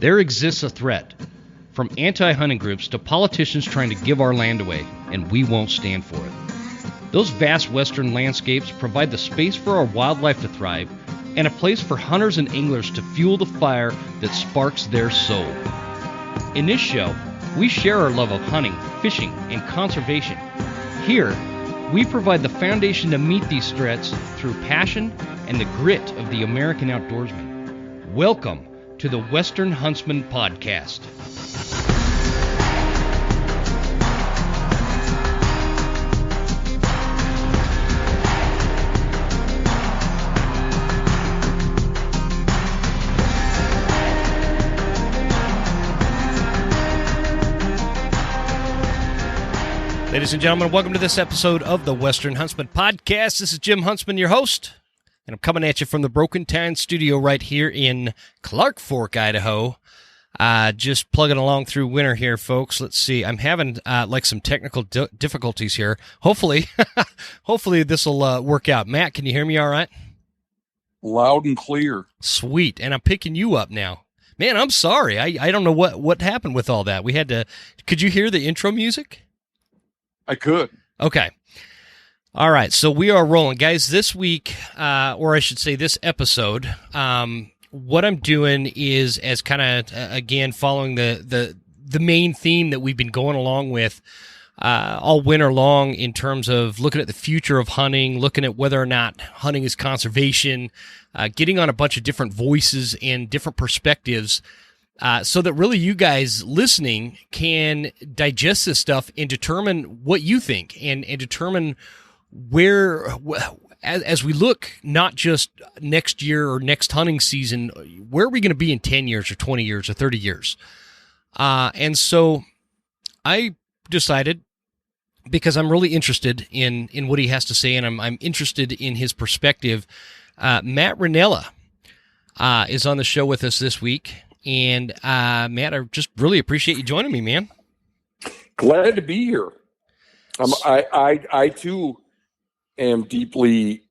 There exists a threat, from anti-hunting groups to politicians trying to give our land away, and we won't stand for it. Those vast western landscapes provide the space for our wildlife to thrive and a place for hunters and anglers to fuel the fire that sparks their soul. In this show, we share our love of hunting, fishing, and conservation. Here, we provide the foundation to meet these threats through passion and the grit of the American outdoorsman. Welcome to the Western Huntsman Podcast. Ladies and gentlemen, welcome to this episode of the Western Huntsman Podcast. This is Jim Huntsman, your host, and I'm coming at you from the Broken Town studio right here in Clark Fork, Idaho. Just plugging along through winter here, folks. Let's see. I'm having some technical difficulties here. Hopefully this will work out. Matt, can you hear me all right? Loud and clear. Sweet. And I'm picking you up now. Man, I'm sorry. I don't know what happened with all that. Could you hear the intro music? I could. Okay. All right. So we are rolling. Guys, this week, or I should say this episode, what I'm doing is as kind of, again, following the main theme that we've been going along with all winter long in terms of looking at the future of hunting, looking at whether or not hunting is conservation, getting on a bunch of different voices and different perspectives, so that really you guys listening can digest this stuff and determine what you think and determine where, as we look not just next year or next hunting season, where are we going to be in 10 years or 20 years or 30 years? And so I decided, because I'm really interested in what he has to say and I'm interested in his perspective, Matt Rinella is on the show with us this week. And, Matt, I just really appreciate you joining me, man. Glad to be here. I too am deeply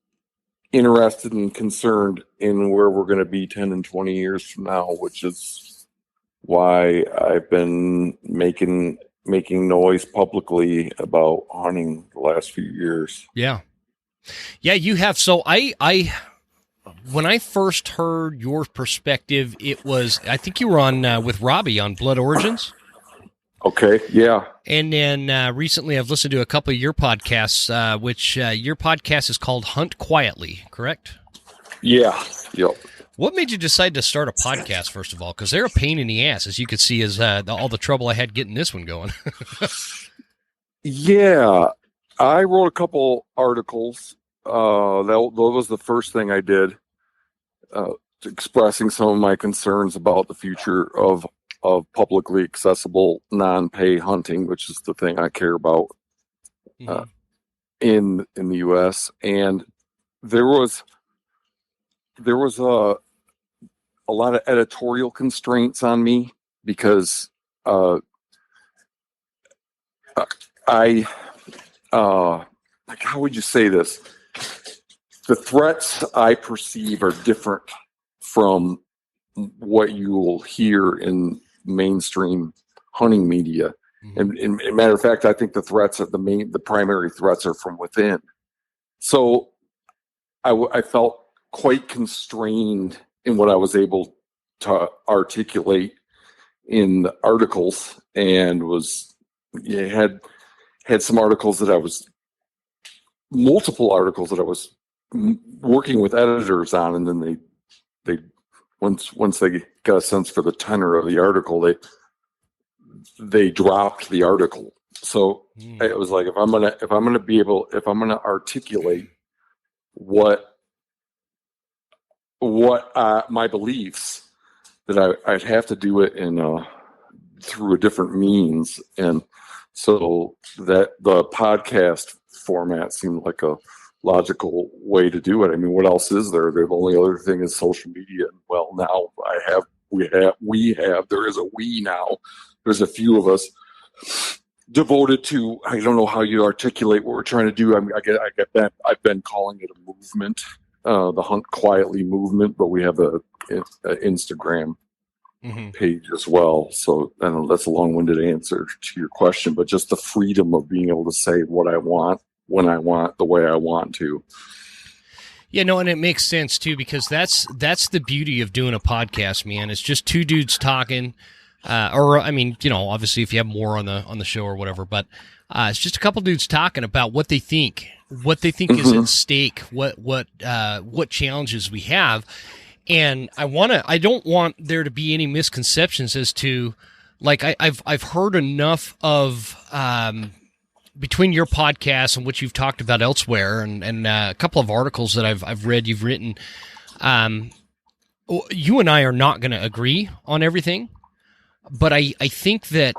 interested and concerned in where we're going to be 10 and 20 years from now, which is why I've been making noise publicly about hunting the last few years. Yeah. Yeah, you have. So when I first heard your perspective, it was, I think you were on with Robbie on Blood Origins. Okay, yeah. And then recently I've listened to a couple of your podcasts, which your podcast is called Hunt Quietly, correct? Yeah, yep. What made you decide to start a podcast, first of all? Because they're a pain in the ass, as you could see, as all the trouble I had getting this one going. Yeah, I wrote a couple articles. That was the first thing I did, expressing some of my concerns about the future of publicly accessible non-pay hunting, which is the thing I care about in the U.S. And there was a lot of editorial constraints on me because how would you say this? The threats I perceive are different from what you will hear in mainstream hunting media. And matter of fact, I think the threats are the primary threats are from within. So I felt quite constrained in what I was able to articulate in the articles, and had some articles that I was multiple articles that I was working with editors on, and then they once they got a sense for the tenor of the article, they dropped the article. So it was like, if I'm gonna articulate what my beliefs, that I'd have to do it through a different means, and so that the podcast format seemed like a logical way to do it. I mean, what else is there? The only other thing is social media. Well, now there is a we now. There's a few of us devoted to, I don't know how you articulate what we're trying to do. I've been calling it a movement, the Hunt Quietly movement, but we have a Instagram Mm-hmm. page as well. So I know that's a long-winded answer to your question, but just the freedom of being able to say what I want, when I want, the way I want to. Yeah, no, and it makes sense too, because that's the beauty of doing a podcast, man. It's just two dudes talking, or I mean, obviously if you have more on the show or whatever, but it's just a couple dudes talking about what they think is at stake, what challenges we have, and I don't want there to be any misconceptions as to, like, I've heard enough of. Between your podcast and what you've talked about elsewhere, and a couple of articles that I've read you've written, you and I are not going to agree on everything, but I think that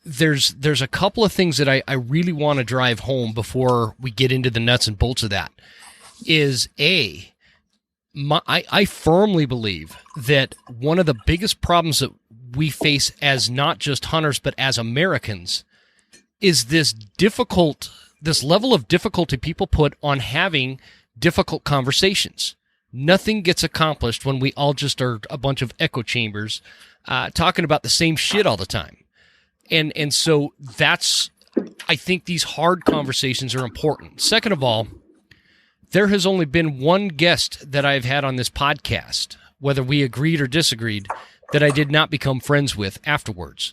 there's a couple of things that I really want to drive home before we get into the nuts and bolts of that. Is I firmly believe that one of the biggest problems that we face as not just hunters but as Americans is this level of difficulty people put on having difficult conversations. Nothing gets accomplished when we all just are a bunch of echo chambers talking about the same shit all the time. And so I think these hard conversations are important. Second of all, there has only been one guest that I've had on this podcast, whether we agreed or disagreed, that I did not become friends with afterwards.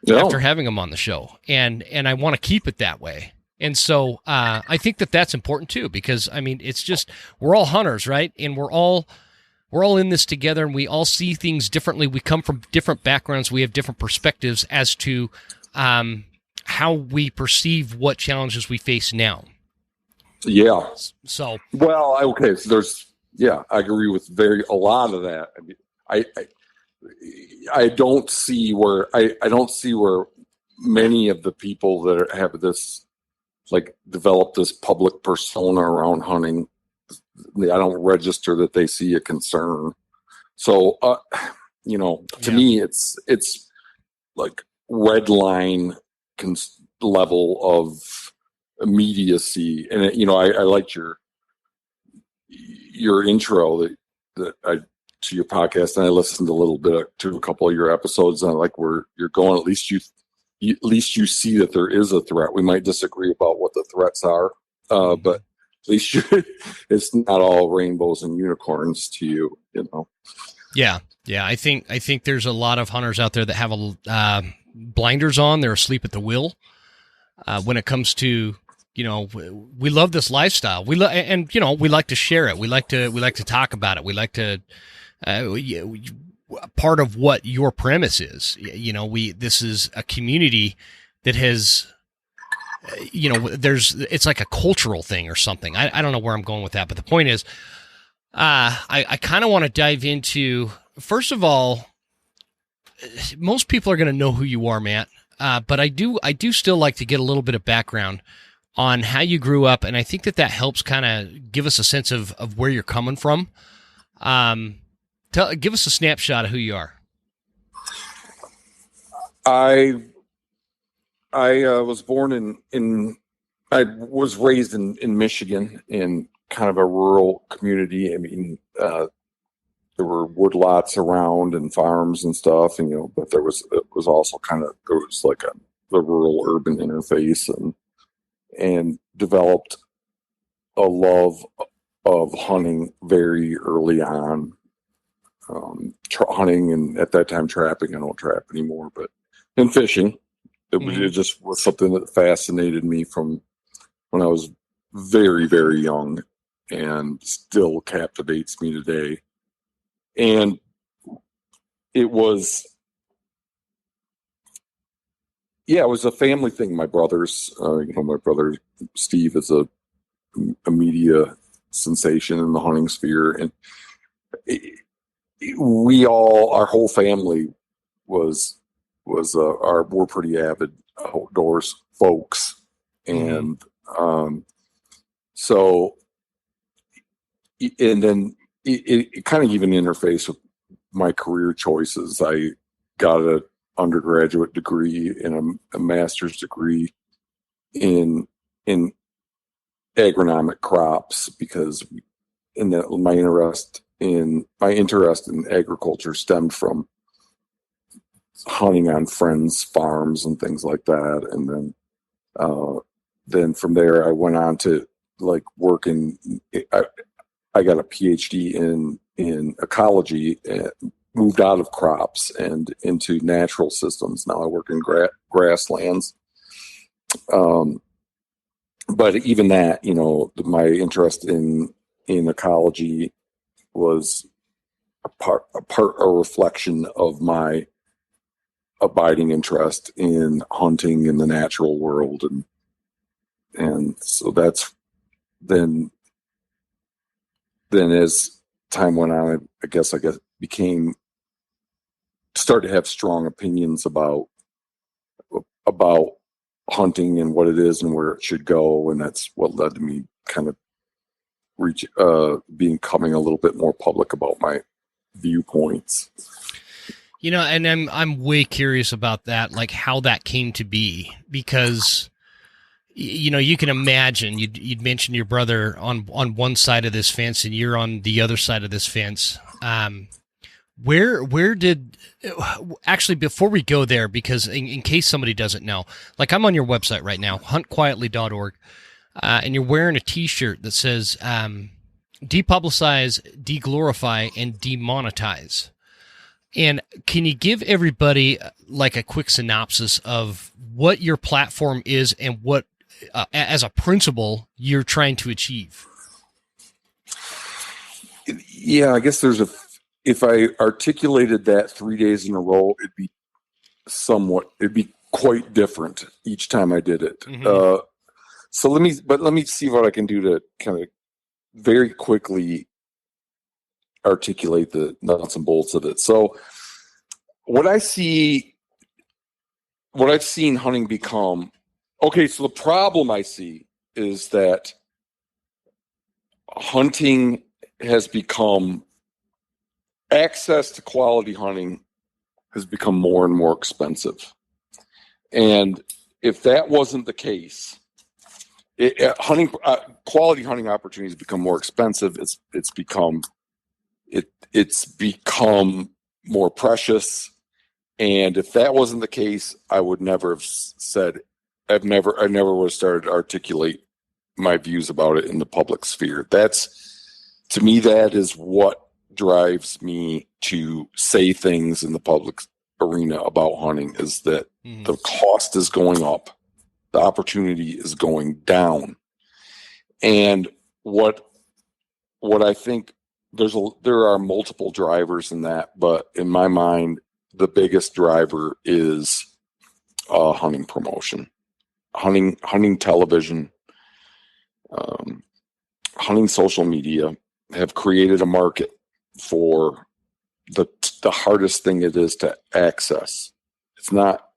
After having them on the show, and I want to keep it that way. And so I think that's important too, because I mean, it's just, we're all hunters, right? And we're all in this together, and we all see things differently. We come from different backgrounds. We have different perspectives as to how we perceive what challenges we face now. Yeah. So okay. So I agree with a lot of that. I mean, I don't see where many of the people that have this, like, develop this public persona around hunting, I don't register that they see a concern. So, to me, it's like red line level of immediacy. And I liked your intro to your podcast, and I listened a little bit to a couple of your episodes, and I like where you're going. At least you see that there is a threat. We might disagree about what the threats are, but at least it's not all rainbows and unicorns to you, Yeah. I think there's a lot of hunters out there that have blinders on. They're asleep at the wheel when it comes to, we love this lifestyle. We like to share it. We like to talk about it. We like to. Part of what your premise is, this is a community that has, it's like a cultural thing or something. I don't know where I'm going with that, but the point is, I kind of want to dive into, first of all, most people are going to know who you are, Matt. But I do still like to get a little bit of background on how you grew up. And I think that helps kind of give us a sense of where you're coming from. Give us a snapshot of who you are. I was born I was raised in Michigan, in kind of a rural community. I mean, there were woodlots around and farms and stuff, and but it was also there was like the rural urban interface, and developed a love of hunting very early on. Hunting, and at that time trapping. I don't trap anymore, and fishing. It just was something that fascinated me from when I was very, very young, and still captivates me today. And it was a family thing. My brothers, my brother Steve is a media sensation in the hunting sphere, and our whole family we're pretty avid outdoors folks. And so, and then it kind of even interfaced with my career choices. I got an undergraduate degree and a master's degree in agronomic crops, because my interest in agriculture stemmed from hunting on friends' farms and things like that. And then from there, I went on to like work in. I got a PhD in ecology. And moved out of crops and into natural systems. Now I work in grasslands. But even that, my interest in ecology was a reflection of my abiding interest in hunting in the natural world, and so that's then as time went on, I guess started to have strong opinions about hunting and what it is and where it should go, and that's what led to me kind of becoming a little bit more public about my viewpoints. And I'm way curious about that, like how that came to be, because you can imagine you'd mentioned your brother on one side of this fence and you're on the other side of this fence. Where did actually, before we go there, because in case somebody doesn't know, like I'm on your website right now, huntquietly.org, and you're wearing a t-shirt that says depublicize, deglorify, and demonetize. And can you give everybody like a quick synopsis of what your platform is and what, as a principle, you're trying to achieve? Yeah, I guess if I articulated that 3 days in a row, it'd be quite different each time I did it. Mm-hmm. So let me see what I can do to kind of very quickly articulate the nuts and bolts of it. So what I've seen hunting become, okay, so the problem I see is that hunting has become, access to quality hunting has become more and more expensive. And if that wasn't the case, quality hunting opportunities become more expensive. It's become more precious. And if that wasn't the case, I would never have said, I never would have started to articulate my views about it in the public sphere. To me, that is what drives me to say things in the public arena about hunting, is that the cost is going up, the opportunity is going down. And what I think, there are multiple drivers in that, but in my mind, the biggest driver is hunting promotion, hunting television, hunting social media have created a market for the hardest thing it is to access. It's not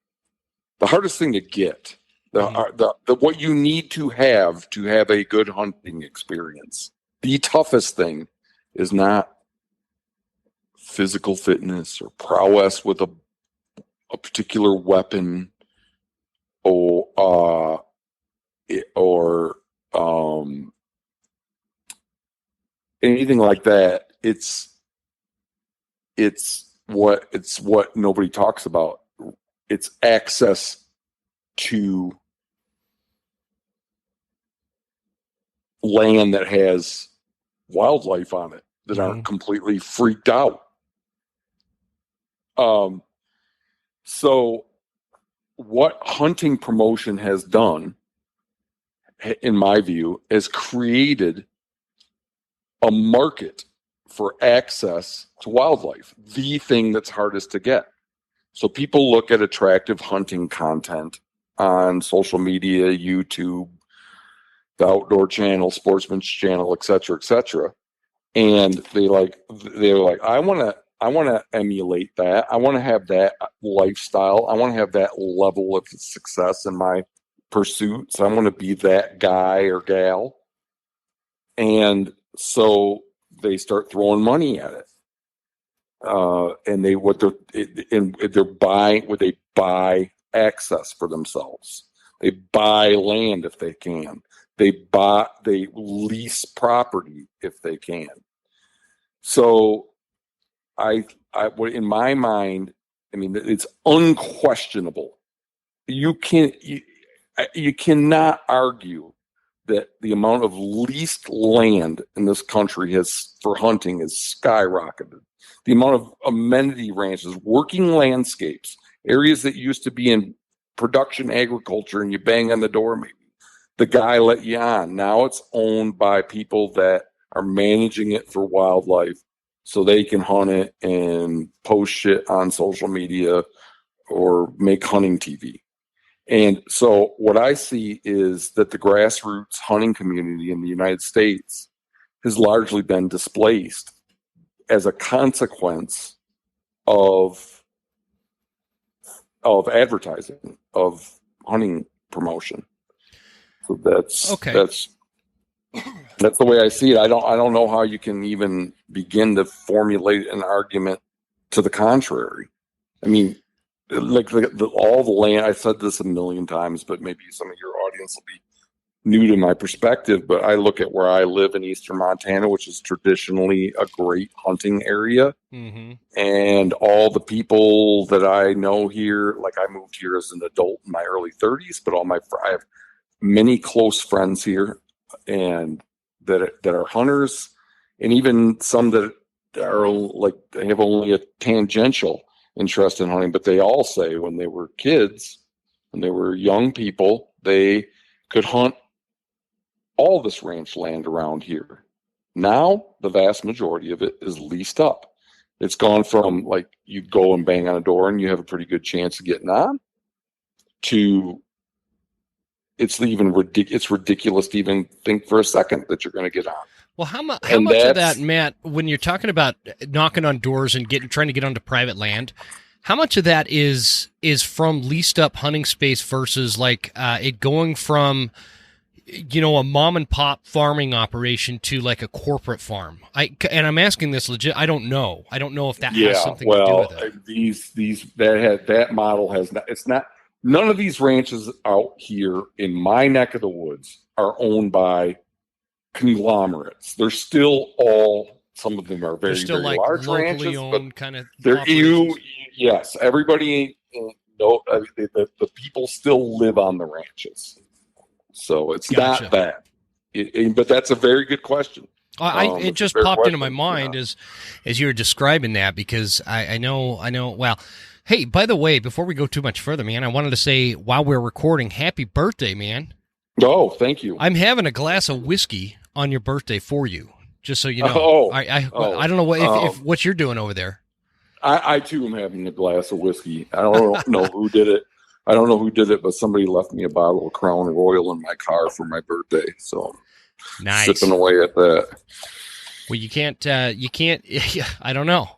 the hardest thing to get. What you need to have a good hunting experience. The toughest thing is not physical fitness or prowess with a particular weapon or anything like that. It's what nobody talks about. It's access to land that has wildlife on it that aren't completely freaked out. So what hunting promotion has done, in my view, has created a market for access to wildlife, the thing that's hardest to get. So people look at attractive hunting content on social media, YouTube, the Outdoor Channel, Sportsman's Channel, et cetera, and they're like, I want to emulate that. I want to have that lifestyle. I want to have that level of success in my pursuits. I want to be that guy or gal. And so they start throwing money at it. And they buy access for themselves. They buy land if they can. They lease property if they can. So I in my mind, I mean, it's unquestionable. You cannot argue that the amount of leased land in this country for hunting has skyrocketed. The amount of amenity ranches, working landscapes, areas that used to be in production agriculture, and you bang on the door, maybe the guy let you on. Now it's owned by people that are managing it for wildlife so they can hunt it and post shit on social media or make hunting TV. And so what I see is that the grassroots hunting community in the United States has largely been displaced as a consequence of advertising, of hunting promotion. So that's the way I see it. I don't know how you can even begin to formulate an argument to the contrary. I mean, like all the land, I've said this a million times, but maybe some of your audience will be new to my perspective, but I look at where I live in eastern Montana, which is traditionally a great hunting area. Mm-hmm. And all the people that I know here, like I moved here as an adult in my early 30s, but I have many close friends here and that are hunters, and even some that are like, they have only a tangential interest in hunting, but they all say when they were kids, when they were young people, they could hunt all this ranch land around here. Now, the vast majority of it is leased up. It's gone from like you go and bang on a door and you have a pretty good chance of getting on, to it's ridiculous to even think for a second that you're going to get on. Well, how much of that, Matt, when you're talking about knocking on doors and trying to get onto private land, how much of that is from leased up hunting space versus like it going from, you know, a mom and pop farming operation to like a corporate farm? I'm asking this legit. I don't know if that has something to do with it. That model has not. It's not. None of these ranches out here in my neck of the woods are owned by conglomerates. They're still some of them are very, very like large ranches, but kind of yes, everybody the people still live on the ranches. So it's not that. But that's a very good question. It just popped into my mind as you were describing that, because I know. Well, hey, by the way, before we go too much further, man, I wanted to say while we're recording, happy birthday, man. Oh, thank you. I'm having a glass of whiskey on your birthday for you, just so you know. I don't know what you're doing over there. I too am having a glass of whiskey. I don't know who did it. But somebody left me a bottle of Crown Royal in my car for my birthday. So nice. Sipping away at that. Well, you can't, I don't know.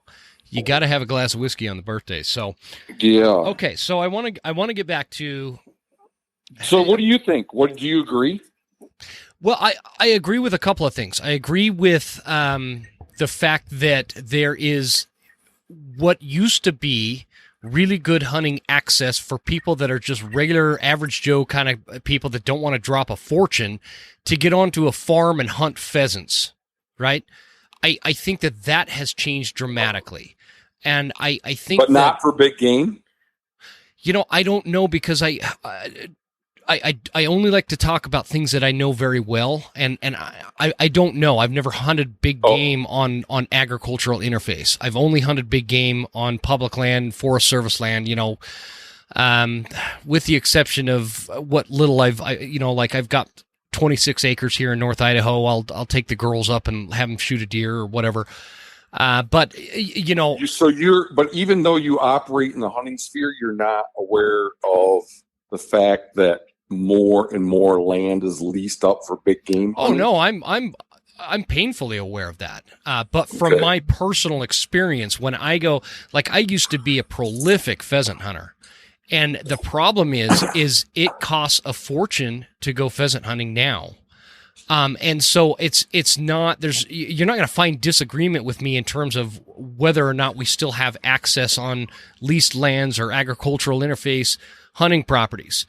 You got to have a glass of whiskey on the birthday. So, yeah. Okay. So I want to get back to. So what do you think? Do you agree? Well, I agree with a couple of things. I agree with the fact that there is what used to be really good hunting access for people that are just regular average Joe kind of people that don't want to drop a fortune to get onto a farm and hunt pheasants, right? I think that has changed dramatically. And I think But not for big game? You know, I don't know, because I only like to talk about things that I know very well, and I don't know. I've never hunted big game on agricultural interface. I've only hunted big game on public land, Forest Service land, you know, with the exception of what little I've got 26 acres here in North Idaho. I'll take the girls up and have them shoot a deer or whatever. But you know, but even though you operate in the hunting sphere, you're not aware of the fact that more and more land is leased up for big game hunting. Oh no, I'm painfully aware of that. But from my personal experience, when I go, like, I used to be a prolific pheasant hunter, and the problem is it costs a fortune to go pheasant hunting now. And so it's not, you're not going to find disagreement with me in terms of whether or not we still have access on leased lands or agricultural interface hunting properties.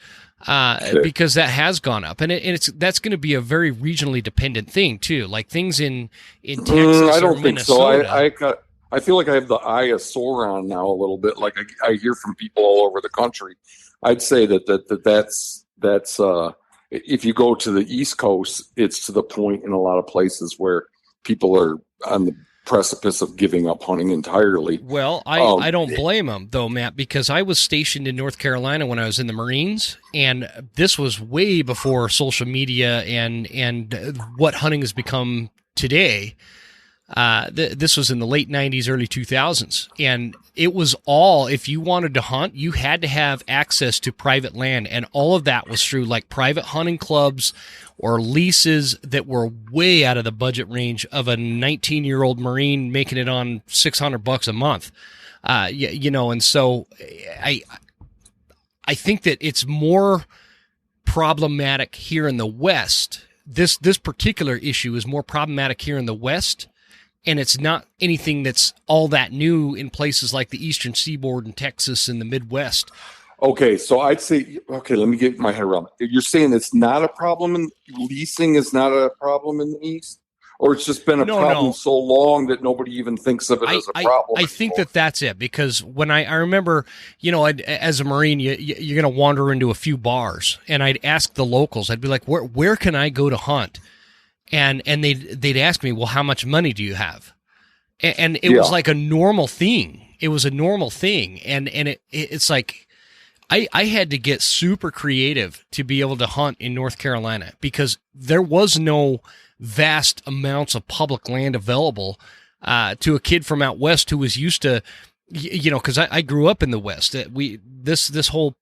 Because that has gone up, and that's going to be a very regionally dependent thing too. Like things in Texas I don't or think Minnesota. so. I feel like I have the eye of Sauron now a little bit. Like I hear from people all over the country. I'd say that's if you go to the East Coast, it's to the point in a lot of places where people are on the precipice of giving up hunting entirely. Well, I don't blame them, though, Matt, because I was stationed in North Carolina when I was in the Marines, and this was way before social media and what hunting has become today. This was in the late 90s, early 2000s, and it was all, if you wanted to hunt, you had to have access to private land, and all of that was through like private hunting clubs or leases that were way out of the budget range of a 19-year-old Marine making it on $600 a month. And so I think that it's more problematic here in the West. This particular issue is more problematic here in the West. And it's not anything that's all that new in places like the Eastern Seaboard and Texas and the Midwest. Okay, so I'd say, let me get my head around it. You're saying it's not a problem in leasing is not a problem in the East? Or it's just been a problem so long that nobody even thinks of it as a problem? I think that's it, because when I remember, as a Marine, you're going to wander into a few bars, and I'd ask the locals, I'd be like, where can I go to hunt? And they'd ask me, well, how much money do you have? And it was like a normal thing. It was a normal thing. And it's like, I had to get super creative to be able to hunt in North Carolina, because there was no vast amounts of public land available to a kid from out West who was used to, because I grew up in the West. This whole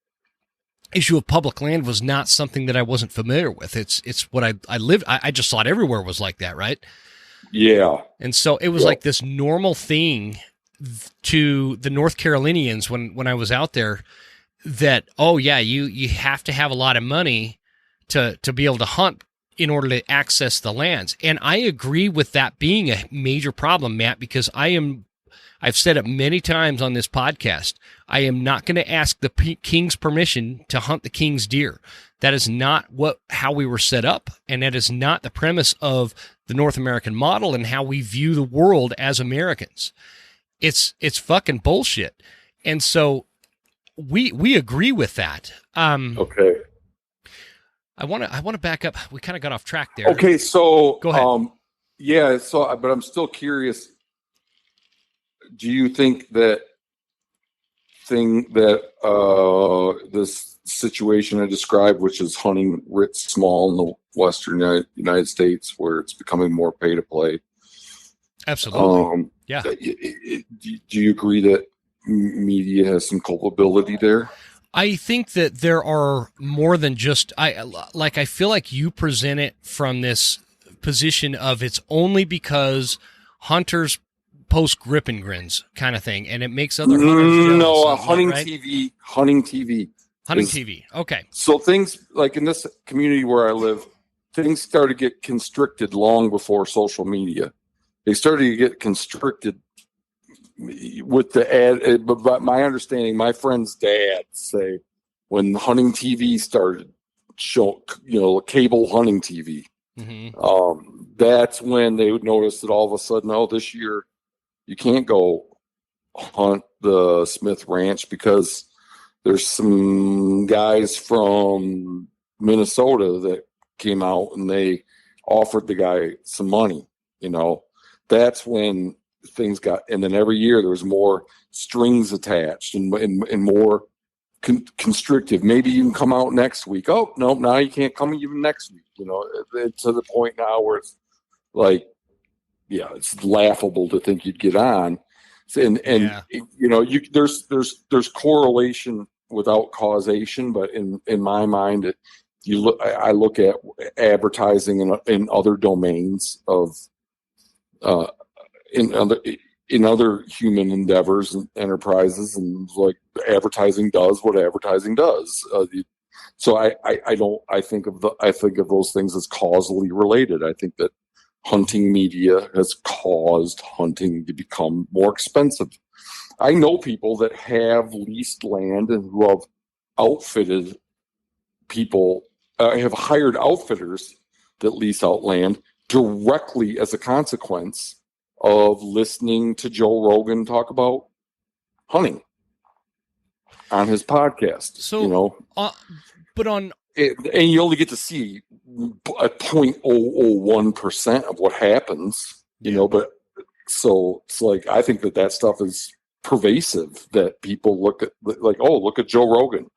issue of public land was not something that I wasn't familiar with. It's what I lived. I just thought everywhere was like that, right? Yeah. And so it was like this normal thing to the North Carolinians when I was out there, that, you have to have a lot of money to be able to hunt in order to access the lands. And I agree with that being a major problem, Matt, because I've said it many times on this podcast, I am not going to ask the king's permission to hunt the king's deer. That is not how we were set up, and that is not the premise of the North American model and how we view the world as Americans. It's fucking bullshit. And so we agree with that. Okay. I want to back up. We kind of got off track there. Okay, so go ahead. But I'm still curious. Do you think that this situation I described, which is hunting writ small in the Western United States, where it's becoming more pay to play? Absolutely. Yeah. Do you agree that media has some culpability there? I think that there are more than just I feel like you present it from this position of it's only because hunters post grip and grins kind of thing, and it makes other hunters jealous. No, hunting TV. Okay. So things like in this community where I live, things started to get constricted long before social media. They started to get constricted with the ad. But my understanding, my friend's dad say, when hunting TV started show, cable hunting TV, that's when they would notice that all of a sudden, this year you can't go hunt the Smith Ranch because there's some guys from Minnesota that came out and they offered the guy some money. That's when things got, and then every year there was more strings attached and more constrictive. Maybe you can come out next week. Oh, no, now you can't come even next week. To the point now where it's like, it's laughable to think you'd get on. There's correlation without causation, but in my mind, I look at advertising in other domains of in other human endeavors and enterprises, and like advertising does what advertising does. So I think of those things as causally related. I think that hunting media has caused hunting to become more expensive. I know people that have leased land and who have outfitted people, have hired outfitters that lease out land directly as a consequence of listening to Joe Rogan talk about hunting on his podcast. So, but on and you only get to see a 0.001% of what happens, but so it's like, I think that stuff is pervasive, that people look at look at Joe Rogan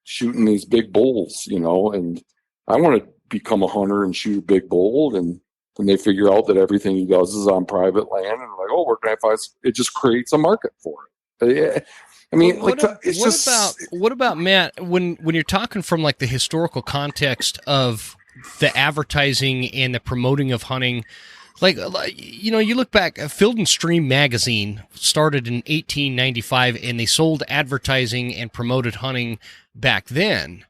shooting these big bulls, and I want to become a hunter and shoot a big bull, and then they figure out that everything he does is on private land, and like, oh, we're going to find it. Just creates a market for it. I mean, what about Matt, when you're talking from like the historical context of the advertising and the promoting of hunting, like you look back, Field and Stream magazine started in 1895, and they sold advertising and promoted hunting back then.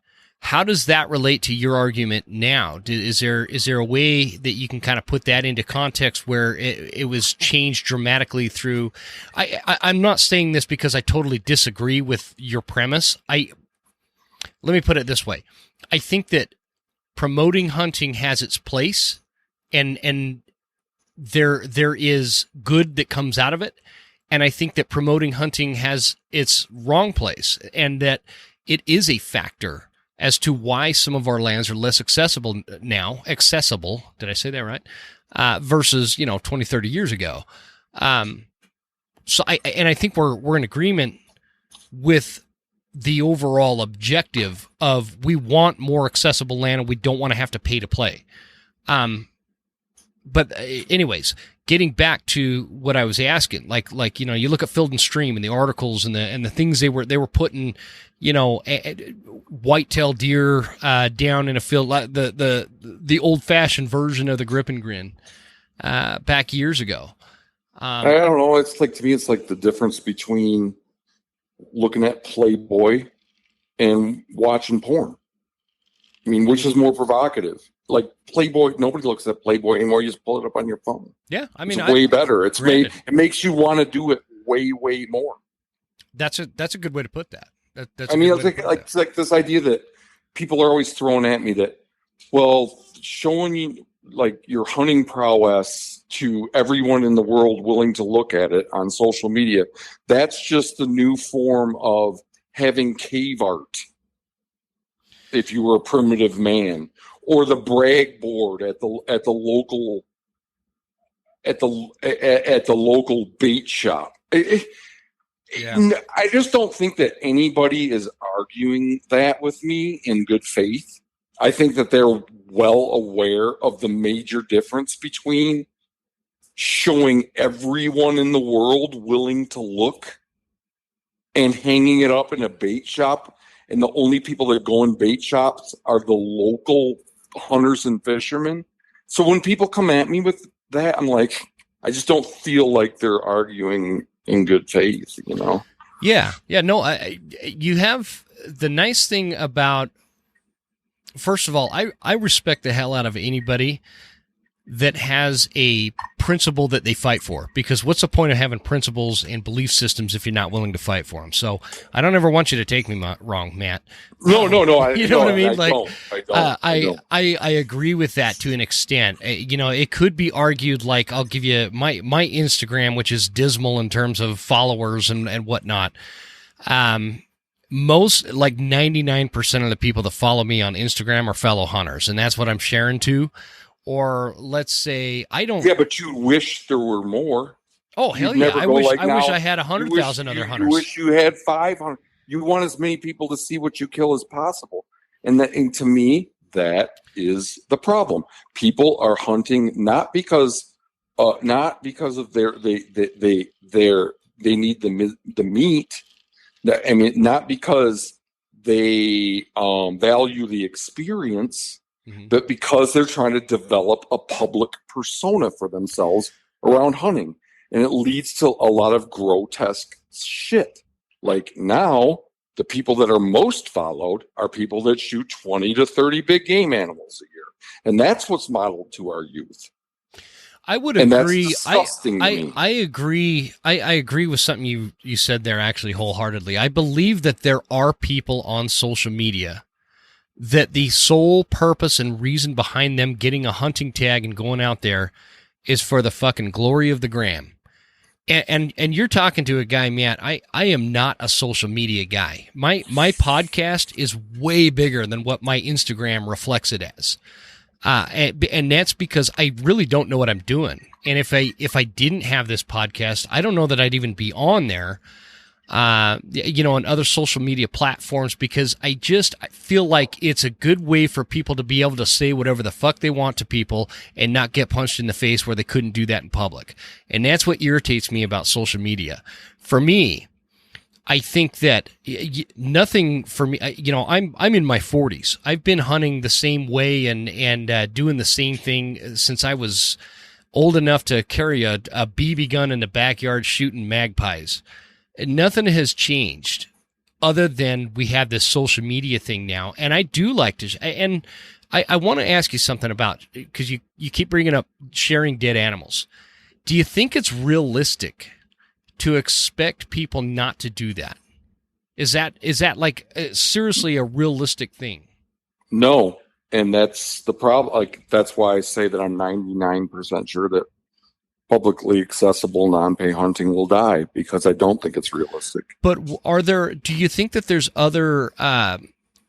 How does that relate to your argument now? Is there a way that you can kind of put that into context where it was changed dramatically through? I'm not saying this because I totally disagree with your premise. Let me put it this way. I think that promoting hunting has its place, and there is good that comes out of it. And I think that promoting hunting has its wrong place, and that it is a factor as to why some of our lands are less accessible now. Accessible, did I say that right? Versus 20, 30 years ago. So I think we're in agreement with the overall objective of, we want more accessible land and we don't want to have to pay to play. But anyways, getting back to what I was asking, like you look at Field and Stream and the articles and the things they were putting, whitetail deer down in a field, the old fashioned version of the grip and grin back years ago. I don't know. It's like, to me, it's like the difference between looking at Playboy and watching porn. I mean, which is more provocative? Like Playboy, nobody looks at Playboy anymore. You just pull it up on your phone. Yeah, I mean, it's way better. It makes you want to do it way more. That's a good way to put that. It's like this idea that people are always throwing at me that, well, showing you like your hunting prowess to everyone in the world willing to look at it on social media, that's just the new form of having cave art. If you were a primitive man, or the brag board at the local bait shop. I just don't think that anybody is arguing that with me in good faith. I think that they're well aware of the major difference between showing everyone in the world willing to look and hanging it up in a bait shop. And the only people that go in bait shops are the local hunters and fishermen. So when people come at me with that, I'm like, I just don't feel like they're arguing in good faith, Yeah. No, you have the nice thing about, first of all, I respect the hell out of anybody that has a principle that they fight for, because what's the point of having principles and belief systems if you're not willing to fight for them? So I don't ever want you to take me wrong, Matt. No. You know what I mean? I agree with that to an extent. It could be argued, like, I'll give you my Instagram, which is dismal in terms of followers and whatnot. Most, like 99% of the people that follow me on Instagram are fellow hunters, and that's what I'm sharing to. Or let's say I don't. Yeah, but you wish there were more. Oh, hell yeah! I wish I had 100,000 other hunters. You wish you had 500. You want as many people to see what you kill as possible, and to me, that is the problem. People are hunting not because of they need the meat. I mean, not because they value the experience. Mm-hmm. But because they're trying to develop a public persona for themselves around hunting. And it leads to a lot of grotesque shit. Like now, the people that are most followed are people that shoot 20 to 30 big game animals a year. And that's what's modeled to our youth. I would agree. And that's disgusting to me. I agree. I agree with something you said there, actually, wholeheartedly. I believe that there are people on social media that the sole purpose and reason behind them getting a hunting tag and going out there is for the fucking glory of the gram. And you're talking to a guy, Matt. I am not a social media guy. My podcast is way bigger than what my Instagram reflects it as. And that's because I really don't know what I'm doing. And if I didn't have this podcast, I don't know that I'd even be on there, on other social media platforms, because I feel like it's a good way for people to be able to say whatever the fuck they want to people and not get punched in the face where they couldn't do that in public. And that's what irritates me about social media. For me, I think that nothing for me, I'm in my 40s. I've been hunting the same way and doing the same thing since I was old enough to carry a BB gun in the backyard shooting magpies. Nothing has changed other than we have this social media thing now. And I do like to, and I want to ask you something about, because you keep bringing up sharing dead animals. Do you think it's realistic to expect people not to do that? Is that like seriously a realistic thing? No. And that's the problem. Like, that's why I say that I'm 99% sure that publicly accessible non-pay hunting will die, because I don't think it's realistic. But do you think that there's other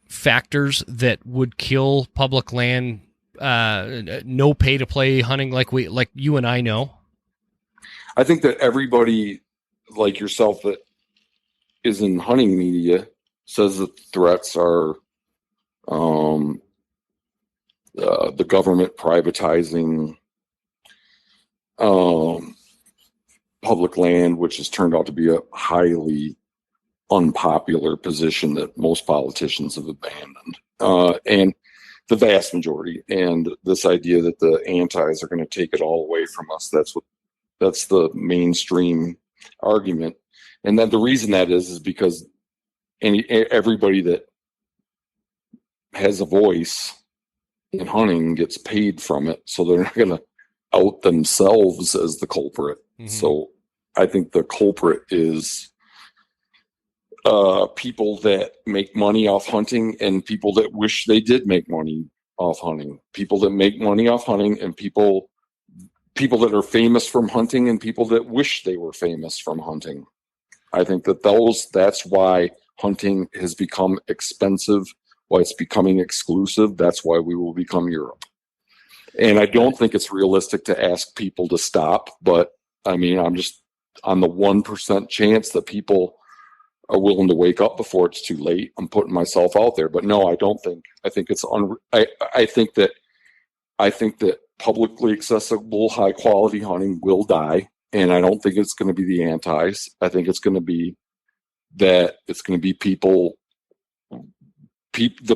factors that would kill public land, no pay to play hunting like you and I know? I think that everybody like yourself that is in hunting media says that threats are the government privatizing public land, which has turned out to be a highly unpopular position that most politicians have abandoned, and the vast majority. And this idea that the antis are going to take it all away from us, that's the mainstream argument. And then the reason that is because everybody that has a voice in hunting gets paid from it, so they're not going to out themselves as the culprit. Mm-hmm. So I think the culprit is people that make money off hunting and people that wish they did make money off hunting. People that make money off hunting and people that are famous from hunting and people that wish they were famous from hunting. I think that that's why hunting has become expensive, why it's becoming exclusive. That's why we will become Europe. And I don't think it's realistic to ask people to stop, but I mean, I'm just on the 1% chance that people are willing to wake up before it's too late. I'm putting myself out there, but no, I don't think. I think it's I think that publicly accessible, high quality hunting will die, and I don't think it's going to be the antis. I think it's going to be people, the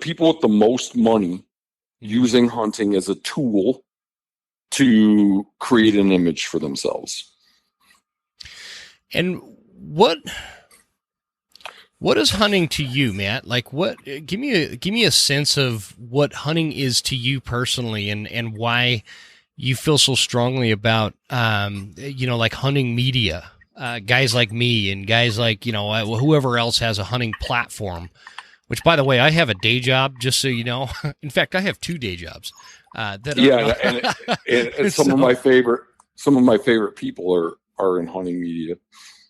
people with the most money using hunting as a tool to create an image for themselves. And what is hunting to you, Matt? Like, give me a sense of what hunting is to you personally, and why you feel so strongly about like hunting media, guys like me and guys like whoever else has a hunting platform. Which, by the way, I have a day job, just so you know. In fact, I have 2 day jobs. And some of my favorite people are in hunting media.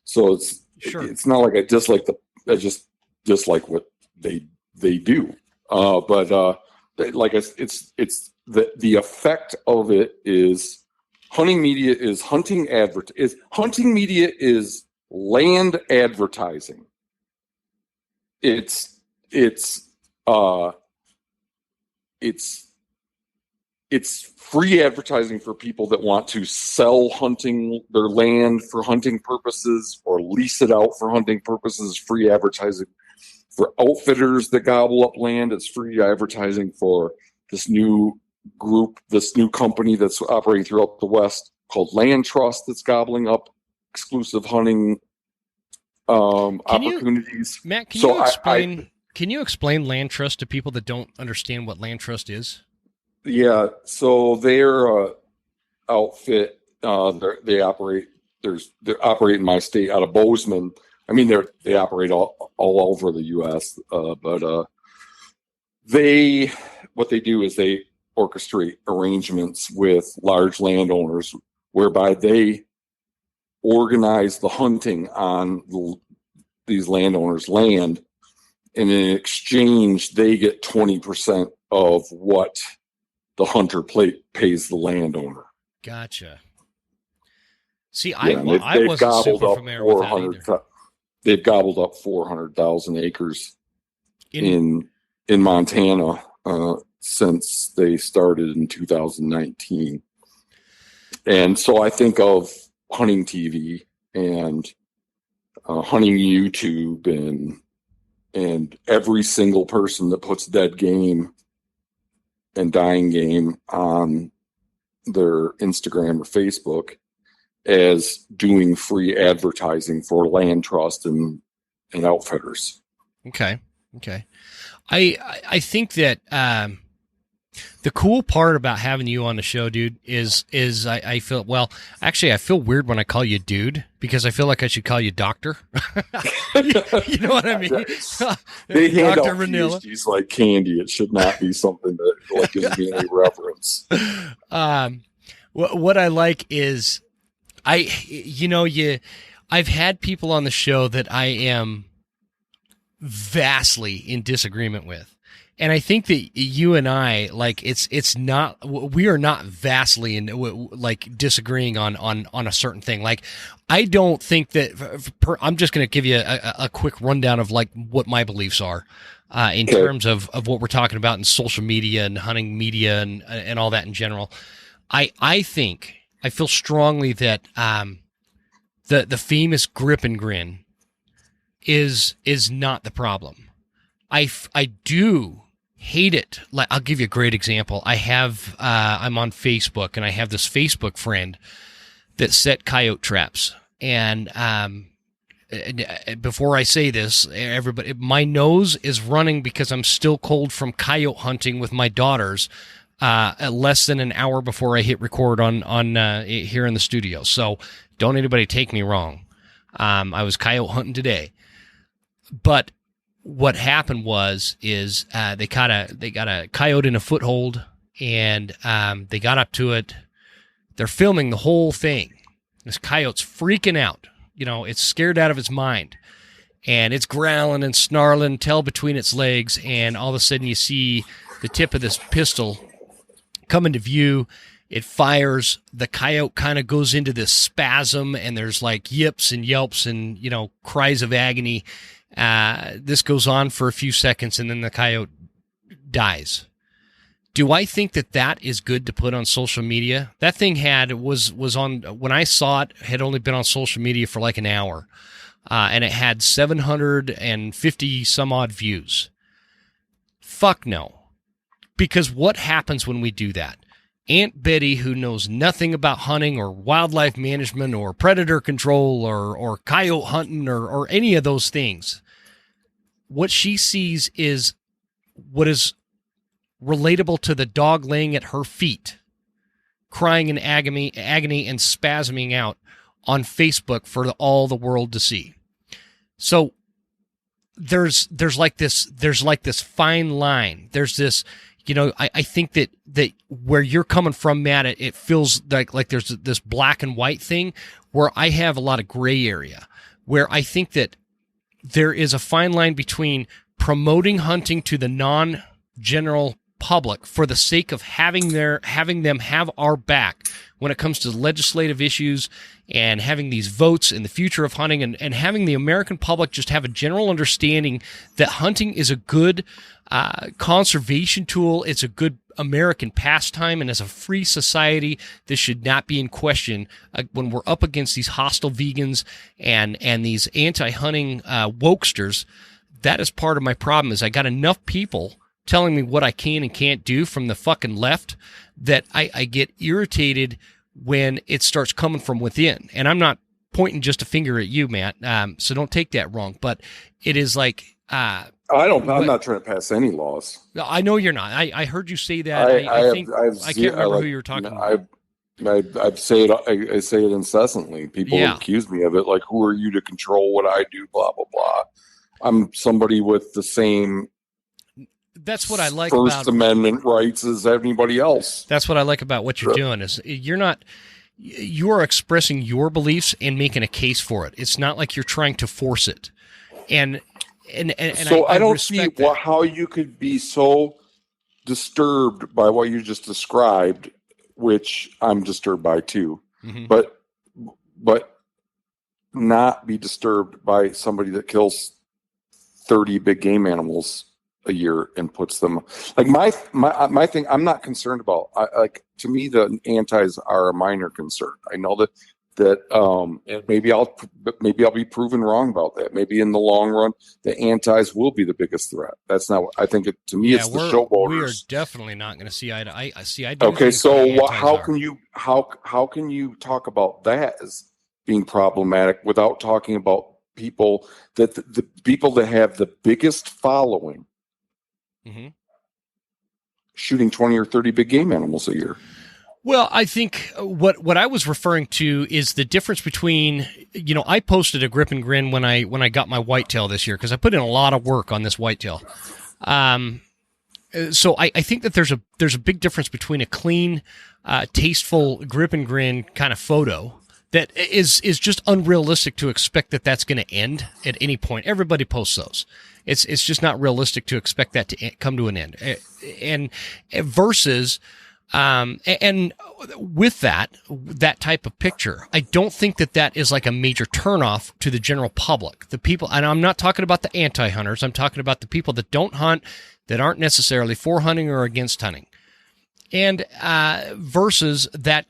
So it's not like I just dislike what they do. But it's the effect of it is hunting media is hunting media is land advertising. It's free advertising for people that want to sell their land for hunting purposes or lease it out for hunting purposes. Free advertising for outfitters that gobble up land. It's free advertising for this new company that's operating throughout the West called Land Trust that's gobbling up exclusive hunting opportunities. Matt, can you explain Land Trust to people that don't understand what Land Trust is? Yeah, so their outfit, they operate in my state out of Bozeman. I mean, they operate all over the U.S., but what they do is they orchestrate arrangements with large landowners whereby they organize the hunting on these landowners' land, and in exchange, they get 20% of what the hunter pays the landowner. Gotcha. See, Yeah, I wasn't super familiar with that either. They've gobbled up 400,000 acres in Montana since they started in 2019. And so I think of hunting TV and hunting YouTube and every single person that puts dead game and dying game on their Instagram or Facebook as doing free advertising for land trust and outfitters. Okay. I think that the cool part about having you on the show, dude, is I feel, well, actually I feel weird when I call you dude, because I feel like I should call you doctor. You know what I mean? They hand Dr. out Rinella. PhDs like candy. It should not be something that like gives me any reverence. What I like is I've had people on the show that I am vastly in disagreement with. And I think that you and I, like, we are not vastly in, like, disagreeing on a certain thing. Like, I don't think that, I'm just going to give you a quick rundown of, like, what my beliefs are in terms of what we're talking about in social media and hunting media and all that in general. I feel strongly that the famous grip and grin is not the problem. I do hate it. Like, I'll give you a great example. I'm on Facebook, and I have this Facebook friend that set coyote traps. And before I say this, everybody, my nose is running because I'm still cold from coyote hunting with my daughters at less than an hour before I hit record on here in the studio. So don't anybody take me wrong. I was coyote hunting today, but what happened is they got a coyote in a foothold, and they got up to it. They're filming the whole thing. This coyote's freaking out. You know, it's scared out of its mind, and it's growling and snarling, tail between its legs, and all of a sudden you see the tip of this pistol come into view. It fires. The coyote kind of goes into this spasm, and there's like yips and yelps and, you know, cries of agony. This goes on for a few seconds, and then the coyote dies. Do I think that is good to put on social media? That thing was on, when I saw it, had only been on social media for like an hour, and it had 750 some odd views. Fuck no. Because what happens when we do that? Aunt Betty, who knows nothing about hunting or wildlife management or predator control or coyote hunting or any of those things, what she sees is what is relatable to the dog laying at her feet, crying in agony and spasming out on Facebook for all the world to see. So there's like this fine line. There's this, you know, I think that where you're coming from, Matt, it feels like there's this black and white thing, where I have a lot of gray area, where I think that there is a fine line between promoting hunting to the non-general public for the sake of having them have our back when it comes to legislative issues and having these votes in the future of hunting, and having the American public just have a general understanding that hunting is a good conservation tool. It's a good American pastime, and as a free society, this should not be in question when we're up against these hostile vegans and these anti-hunting wokesters. That is part of my problem. Is I got enough people telling me what I can and can't do from the fucking left that I get irritated when it starts coming from within. And I'm not pointing just a finger at you, Matt, so don't take that wrong. But it is like... I'm not trying to pass any laws. I know you're not. I heard you say that. I can't remember who you were talking about. I say it incessantly. People accuse me of it. Like, who are you to control what I do? Blah, blah, blah. I'm somebody with the same that's what I like First about Amendment rights as anybody else. That's what I like about what you're doing is you're expressing your beliefs and making a case for it. It's not like you're trying to force it. And so I don't see that. How you could be so disturbed by what you just described, which I'm disturbed by too, Mm-hmm. but not be disturbed by somebody that kills 30 big game animals a year and puts them like my thing. I'm not concerned about. To me, the antis are a minor concern. I know that and maybe I'll be proven wrong about that. Maybe in the long run, the antis will be the biggest threat. That's not what I think. To me, it's the showboaters. We are definitely not going to see eye to eye. I do. Okay, so how are. can you talk about that as being problematic without talking about people that the people that have the biggest following mm-hmm. shooting 20 or 30 big game animals a year? Well, I think what I was referring to is the difference between, I posted a grip and grin when I got my whitetail this year because I put in a lot of work on this whitetail. So I think that there's a big difference between a clean, tasteful grip and grin kind of photo that is just unrealistic to expect that that's going to end at any point. Everybody posts those. It's just not realistic to expect that to come to an end. And versus, and with that type of picture, I don't think that is like a major turnoff to the general public. The people, and I'm not talking about the anti-hunters. I'm talking about the people that don't hunt, that aren't necessarily for hunting or against hunting. And versus that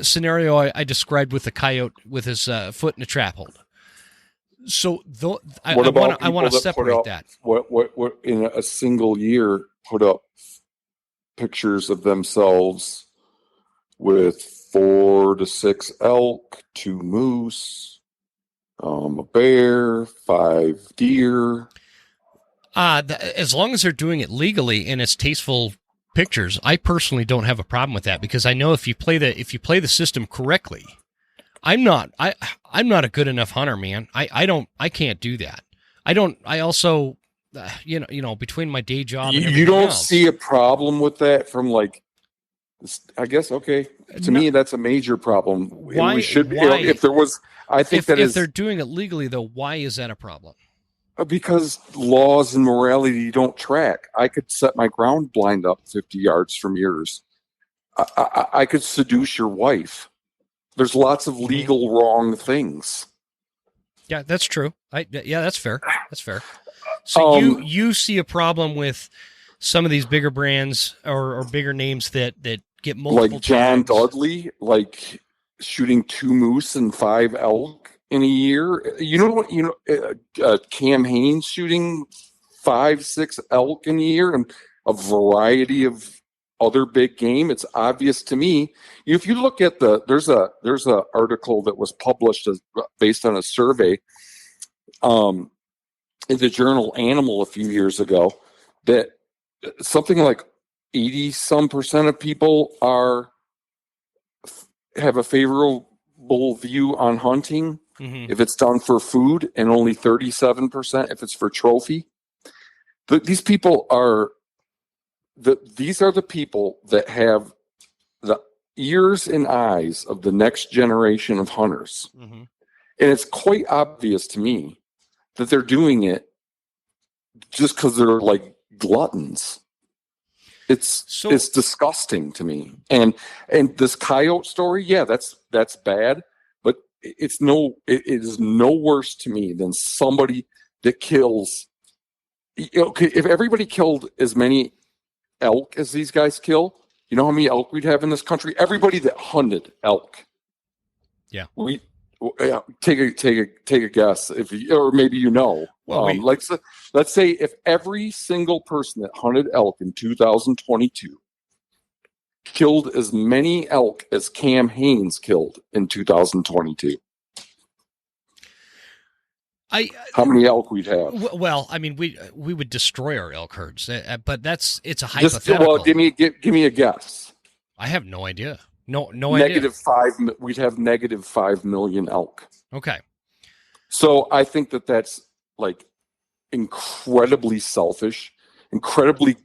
scenario I described with the coyote with his foot in a trap hold. So I want to separate that. What in a single year put up pictures of themselves with 4 to 6 elk, 2 moose, a bear, 5 deer. As long as they're doing it legally and it's tasteful pictures, I personally don't have a problem with that because I know if you play the system correctly, I'm not a good enough hunter, man. I can't do that. I also, between my day job and you don't else, see a problem with that from I guess, okay. To me, that's a major problem. Why? We should, why if there was, I think if they're doing it legally though, why is that a problem? Because laws and morality you don't track. I could set my ground blind up 50 yards from yours. I could seduce your wife. There's lots of legal wrong things. Yeah, that's true. That's fair. That's fair. So you see a problem with some of these bigger brands or bigger names that get multiple like John tags. Dudley, like shooting 2 moose and 5 elk in a year. Cam Haines shooting 5, 6 elk in a year and a variety of other big game. It's obvious to me. If you look at there's a article that was published based on a survey in the journal Animal a few years ago that something like 80% of people have a favorable view on hunting if it's done for food, and only 37% if it's for trophy. These people are these are the people that have the ears and eyes of the next generation of hunters. And it's quite obvious to me that they're doing it just because they're like gluttons. It's disgusting to me. And this coyote story, yeah, that's bad, but it is no worse to me than somebody that kills. If everybody killed as many elk as these guys kill, you know how many elk we'd have in this country? Everybody that hunted elk. Yeah. Take a guess or maybe let's say if every single person that hunted elk in 2022 killed as many elk as Cam Haines killed in 2022. How many elk we'd have? Well, I mean, we would destroy our elk herds, but it's a hypothetical. Give me a guess. I have no idea. No idea. -5. We'd have -5 million elk. Okay. So I think that's like incredibly selfish incredibly.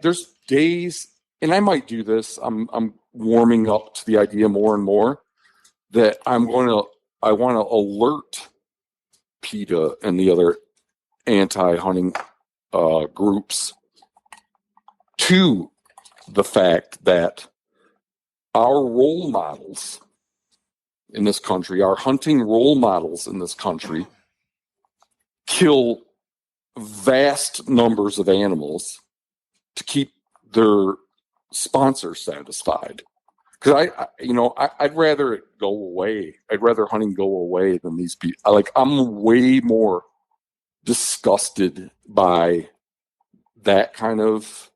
There's days, and I might do this. I'm warming up to the idea more and more that I want to alert PETA and the other anti-hunting groups to the fact that our role models in this country, our hunting role models in this country, kill vast numbers of animals to keep their sponsors satisfied. Because I'd rather it go away. I'd rather hunting go away than these people. I'm way more disgusted by that kind of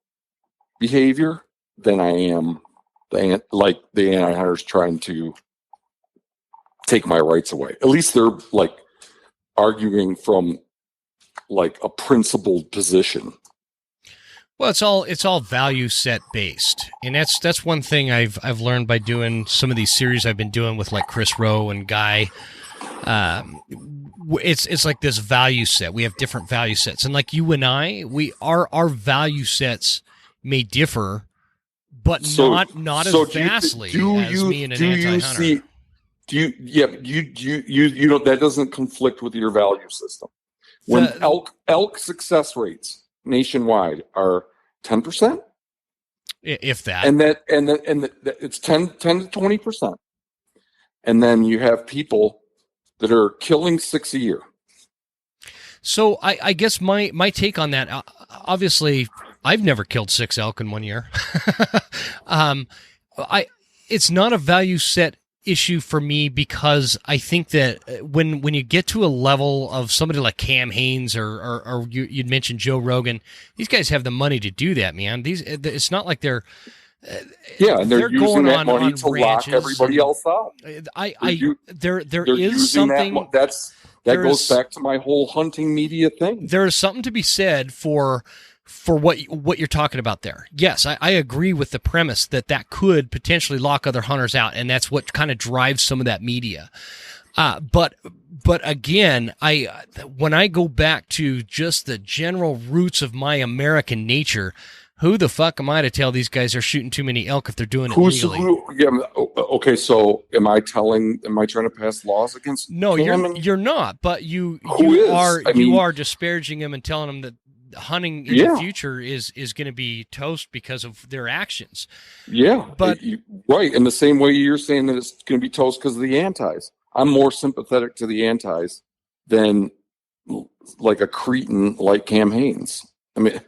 behavior than I am the anti-hunters trying to take my rights away. At least they're like arguing from like a principled position. Well, it's all value set based, and that's one thing I've learned by doing some of these series I've been doing with like Chris Rowe and Guy. It's like this value set. We have different value sets, and like you and I, our value sets may differ, but not as vastly as me and an anti-hunter. That doesn't conflict with your value system. When elk success rates nationwide are 10%, if that, and it's 10 to 20%, and then you have people that are killing 6 a year. So I guess my take on that, obviously, I've never killed 6 elk in 1 year. It's not a value set issue for me, because I think that when you get to a level of somebody like Cam Haines or you'd mentioned Joe Rogan, these guys have the money to do that, man. It's not like they're and they're using that money to lock everybody else out. There is something that goes back to my whole hunting media thing. There is something to be said for what you're talking about there. Yes, I agree with the premise that could potentially lock other hunters out, and that's what kind of drives some of that media. But again, when I go back to just the general roots of my American nature, who the fuck am I to tell these guys are shooting too many elk if they're doing it legally? Okay, so am I trying to pass laws against? No, you're not. But you are disparaging them and telling them that hunting in the future is going to be toast because of their actions. Yeah, but right in the same way you're saying that it's going to be toast because of the antis. I'm more sympathetic to the antis than like a cretin like Cam Haines. I mean,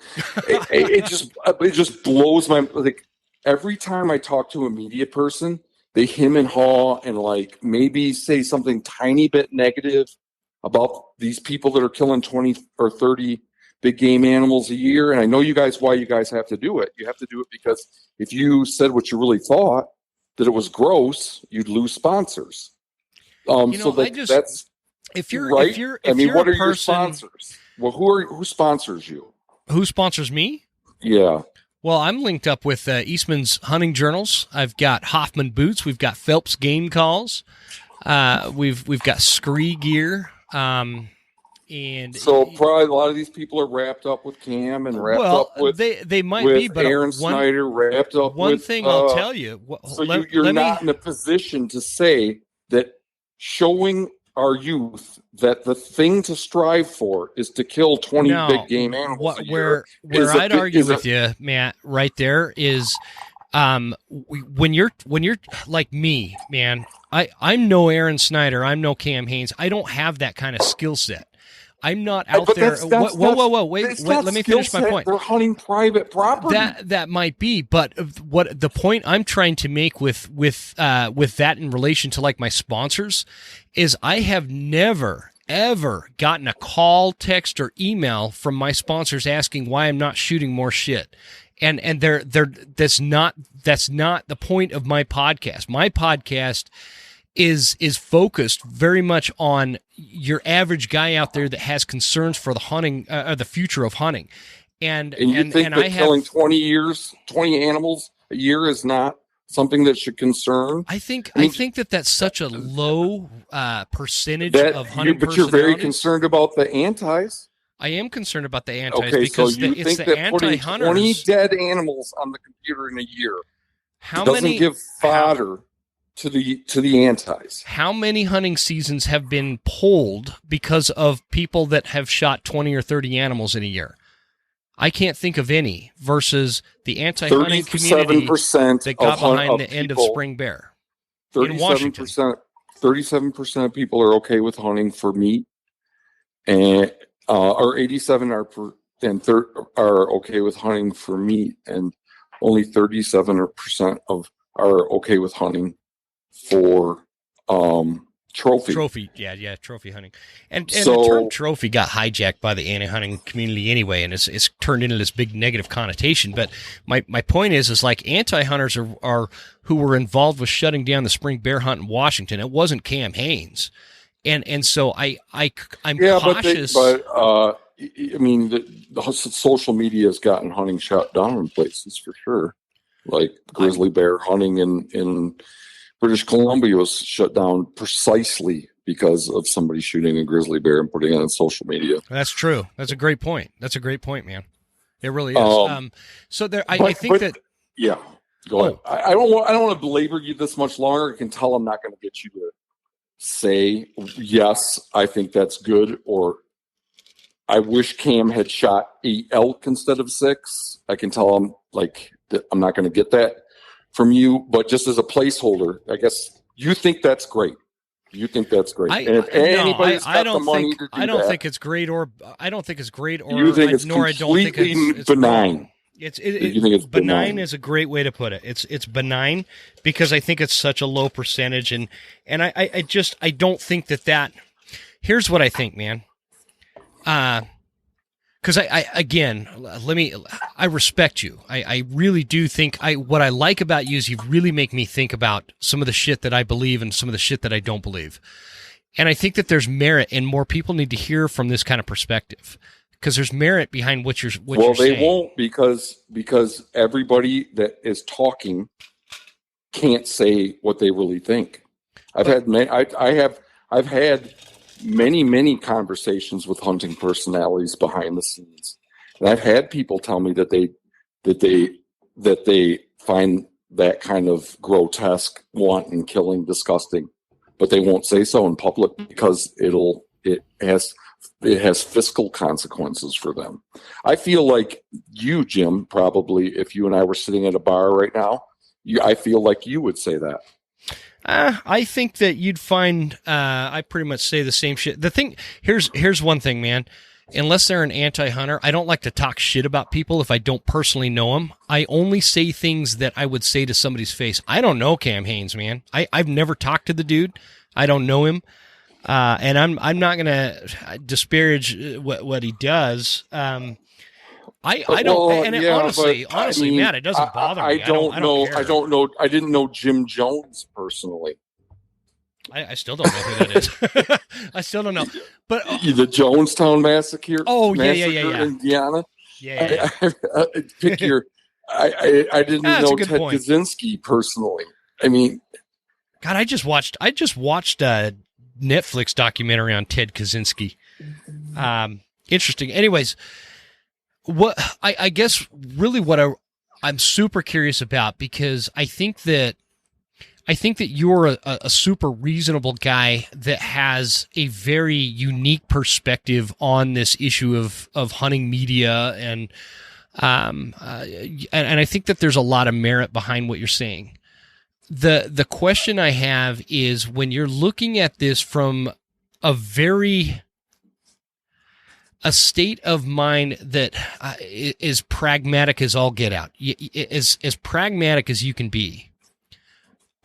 it just blows my, like, every time I talk to a media person, they hem and haw and like maybe say something tiny bit negative about these people that are killing 20 or 30 big game animals a year. And I know why you guys have to do it. You have to do it because if you said what you really thought, that it was gross, you'd lose sponsors. That's if you're right. If you're, I mean, what are person, your sponsors? Well, who sponsors you? Who sponsors me? Yeah. Well, I'm linked up with Eastman's Hunting Journals. I've got Hoffman Boots. We've got Phelps Game Calls. We've got Scree Gear. And so probably a lot of these people are wrapped up with Cam and wrapped up with they might be, but Aaron Snyder wrapped up one with, thing I'll tell you. So you're not in a position to say that showing our youth that the thing to strive for is to kill 20 big game animals a year. Where I'd argue with you, Matt, right there is when you're like me, man. I'm no Aaron Snyder. I'm no Cam Haines. I don't have that kind of skill set. I'm not out there. Whoa! Wait. Let me finish my point. They're hunting private property. That might be, but what the point I'm trying to make with that in relation to like my sponsors is I have never ever gotten a call, text, or email from my sponsors asking why I'm not shooting more shit. And that's not the point of my podcast. My podcast is focused very much on your average guy out there that has concerns for the hunting, the future of hunting. And you think that killing 20 animals a year is not something that should concern? I think that's such a low percentage of hunting. But you're very concerned about the antis. I am concerned about the antis Okay, because so you it's think the that putting 20 anti-hunters. dead animals on the computer in a year How doesn't many give fodder to the antis? how many hunting seasons have been pulled because of people that have shot 20 or 30 animals in a year? I can't think of any versus the anti-hunting community 37% that got behind the people, end of spring bear in Washington. 37% of people are okay with hunting for meat, and or 87 are are okay with hunting for meat, and only 37% are okay with hunting for trophy. Trophy hunting, and the So term trophy got hijacked by the anti-hunting community anyway, and it's turned into this big negative connotation. But my point is like anti-hunters are who were involved with shutting down the spring bear hunt in Washington. It wasn't Cam Haines, and so I'm cautious. I mean, the social media has gotten hunting shut down in places for sure, like grizzly bear hunting in British Columbia was shut down precisely because of somebody shooting a grizzly bear and putting it on social media. That's true. That's a great point. Man. It really is. So there, I think that. Yeah, go ahead. I don't want to belabor you this much longer. I can tell I'm not going to get you to say yes. I think that's good, or I wish Cam had shot 8 elk instead of 6. I can tell him like that I'm not going to get that from you, but just as a placeholder, I guess you think that's great. You think that's great. And if anybody's got the money to do that, I don't think it's great, or I don't think it's great, or you think it's nor I don't think it's benign. Wrong. You think it's benign is a great way to put it. It's benign because I think it's such a low percentage, and I don't think that. Here's what I think, man. Because I respect you. I really do think what I like about you is you really make me think about some of the shit that I believe and some of the shit that I don't believe. And I think that there's merit, and more people need to hear from this kind of perspective because there's merit behind what you're saying. Well, they won't because everybody that is talking can't say what they really think. I've had many conversations with hunting personalities behind the scenes, and I've had people tell me that they find that kind of grotesque, wanton killing disgusting, but they won't say so in public because it has fiscal consequences for them. I feel like you, Jim, probably if you and I were sitting at a bar right now, I feel like you would say that. I think that you'd find I pretty much say the same shit. The thing here's one thing, man. Unless they're an anti-hunter, I don't like to talk shit about people if I don't personally know them. I only say things that I would say to somebody's face. I don't know Cam Haines, man. I've never talked to the dude. I don't know him, and I'm not gonna disparage what he does. I don't. And honestly, Matt, it doesn't bother me. I don't care. I don't know. I didn't know Jim Jones personally. I still don't know who that is. I still don't know. But the Jonestown Massacre. Oh, yeah. Indiana. Yeah. Pick your. I didn't know Ted Kaczynski personally. I mean, God, I just watched a Netflix documentary on Ted Kaczynski. Interesting. Anyways, what I guess really what I'm super curious about, because I think that you're a super reasonable guy that has a very unique perspective on this issue of hunting media, and I think that there's a lot of merit behind what you're saying. The question I have is, when you're looking at this from a state of mind that is pragmatic as all get out, as pragmatic as you can be,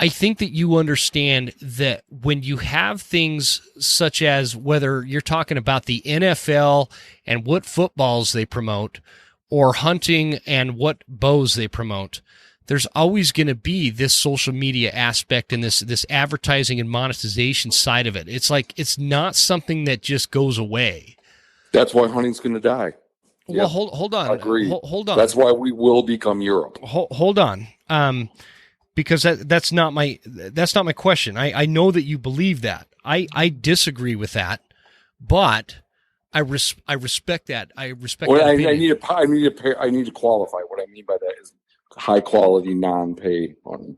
I think that you understand that when you have things such as, whether you're talking about the NFL and what footballs they promote, or hunting and what bows they promote, there's always going to be this social media aspect and this advertising and monetization side of it. It's like, it's not something that just goes away. That's why hunting's going to die. Well, yep. hold on. Agreed. Hold on. That's why we will become Europe. Hold on. Because that's not my question. I know that you believe that. I disagree with that, but I respect that. I respect Well, that I opinion. need to qualify. What I mean by that is high quality non-pay hunting.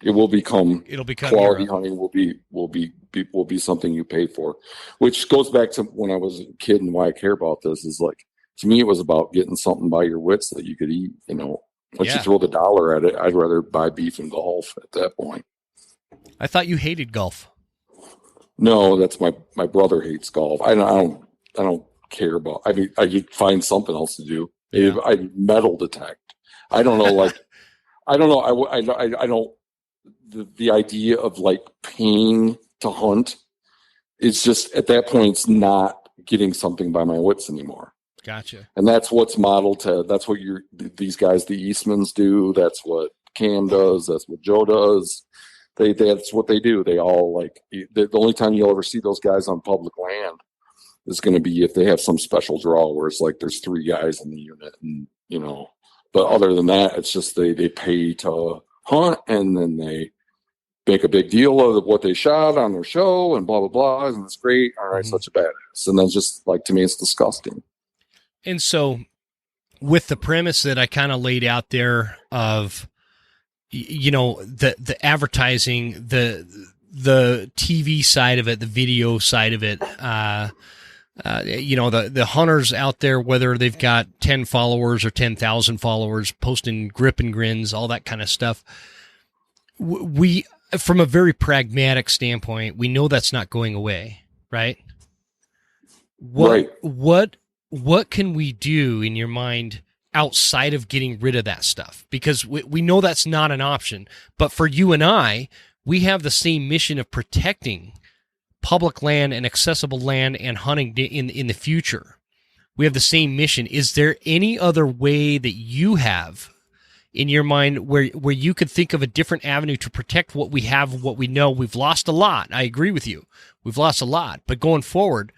It will become It'll become quality your hunting will be something you pay for, which goes back to when I was a kid and why I care about this is like, to me, it was about getting something by your wits that you could eat. Once you yeah. throw the dollar at it, I'd rather buy beef and golf at that point. I thought you hated golf. No, that's my brother hates golf. I don't care about. I mean, I could find something else to do. Yeah. I metal detect. I don't know. Like I don't know. I don't. The idea of like paying to hunt is just at that point it's not getting something by my wits anymore. Gotcha. And that's what's modeled to. That's what these guys, the Eastmans, do. That's what Cam does. That's what Joe does. That's what they do. They all like the only time you'll ever see those guys on public land is going to be if they have some special draw where it's like there's 3 guys in the unit, and But other than that, it's just they pay to hunt, and then they make a big deal of what they shot on their show and blah blah blah, and it's great. All right, such a badass, and then just like to me, it's disgusting. And so, with the premise that I kind of laid out there of, the advertising, the TV side of it, the video side of it, the hunters out there, whether they've got 10 followers or 10,000 followers, posting grip and grins, all that kind of stuff. We, from a very pragmatic standpoint, we know that's not going away, right? Right. What can we do in your mind outside of getting rid of that stuff? Because we know that's not an option. But for you and I, we have the same mission of protecting public land and accessible land and hunting in the future. We have the same mission. Is there any other way that you have in your mind where you could think of a different avenue to protect what we have, what we know? We've lost a lot. I agree with you. We've lost a lot. But going forward,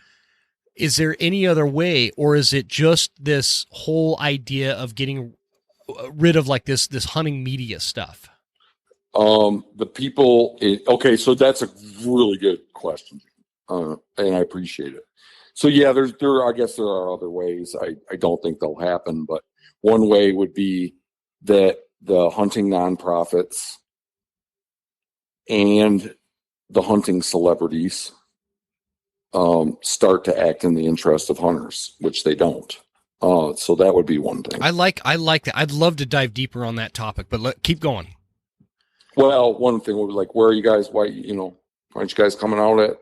is there any other way, or is it just this whole idea of getting rid of like this hunting media stuff? The people. Okay, so that's a really good question, and I appreciate it. So yeah, I guess there are other ways. I don't think they'll happen, but one way would be that the hunting nonprofits and the hunting celebrities start to act in the interest of hunters, which they don't. So that would be one thing. I like that. I'd love to dive deeper on that topic, but keep going. Well, one thing would be like, where are you guys? Why aren't you guys coming out at?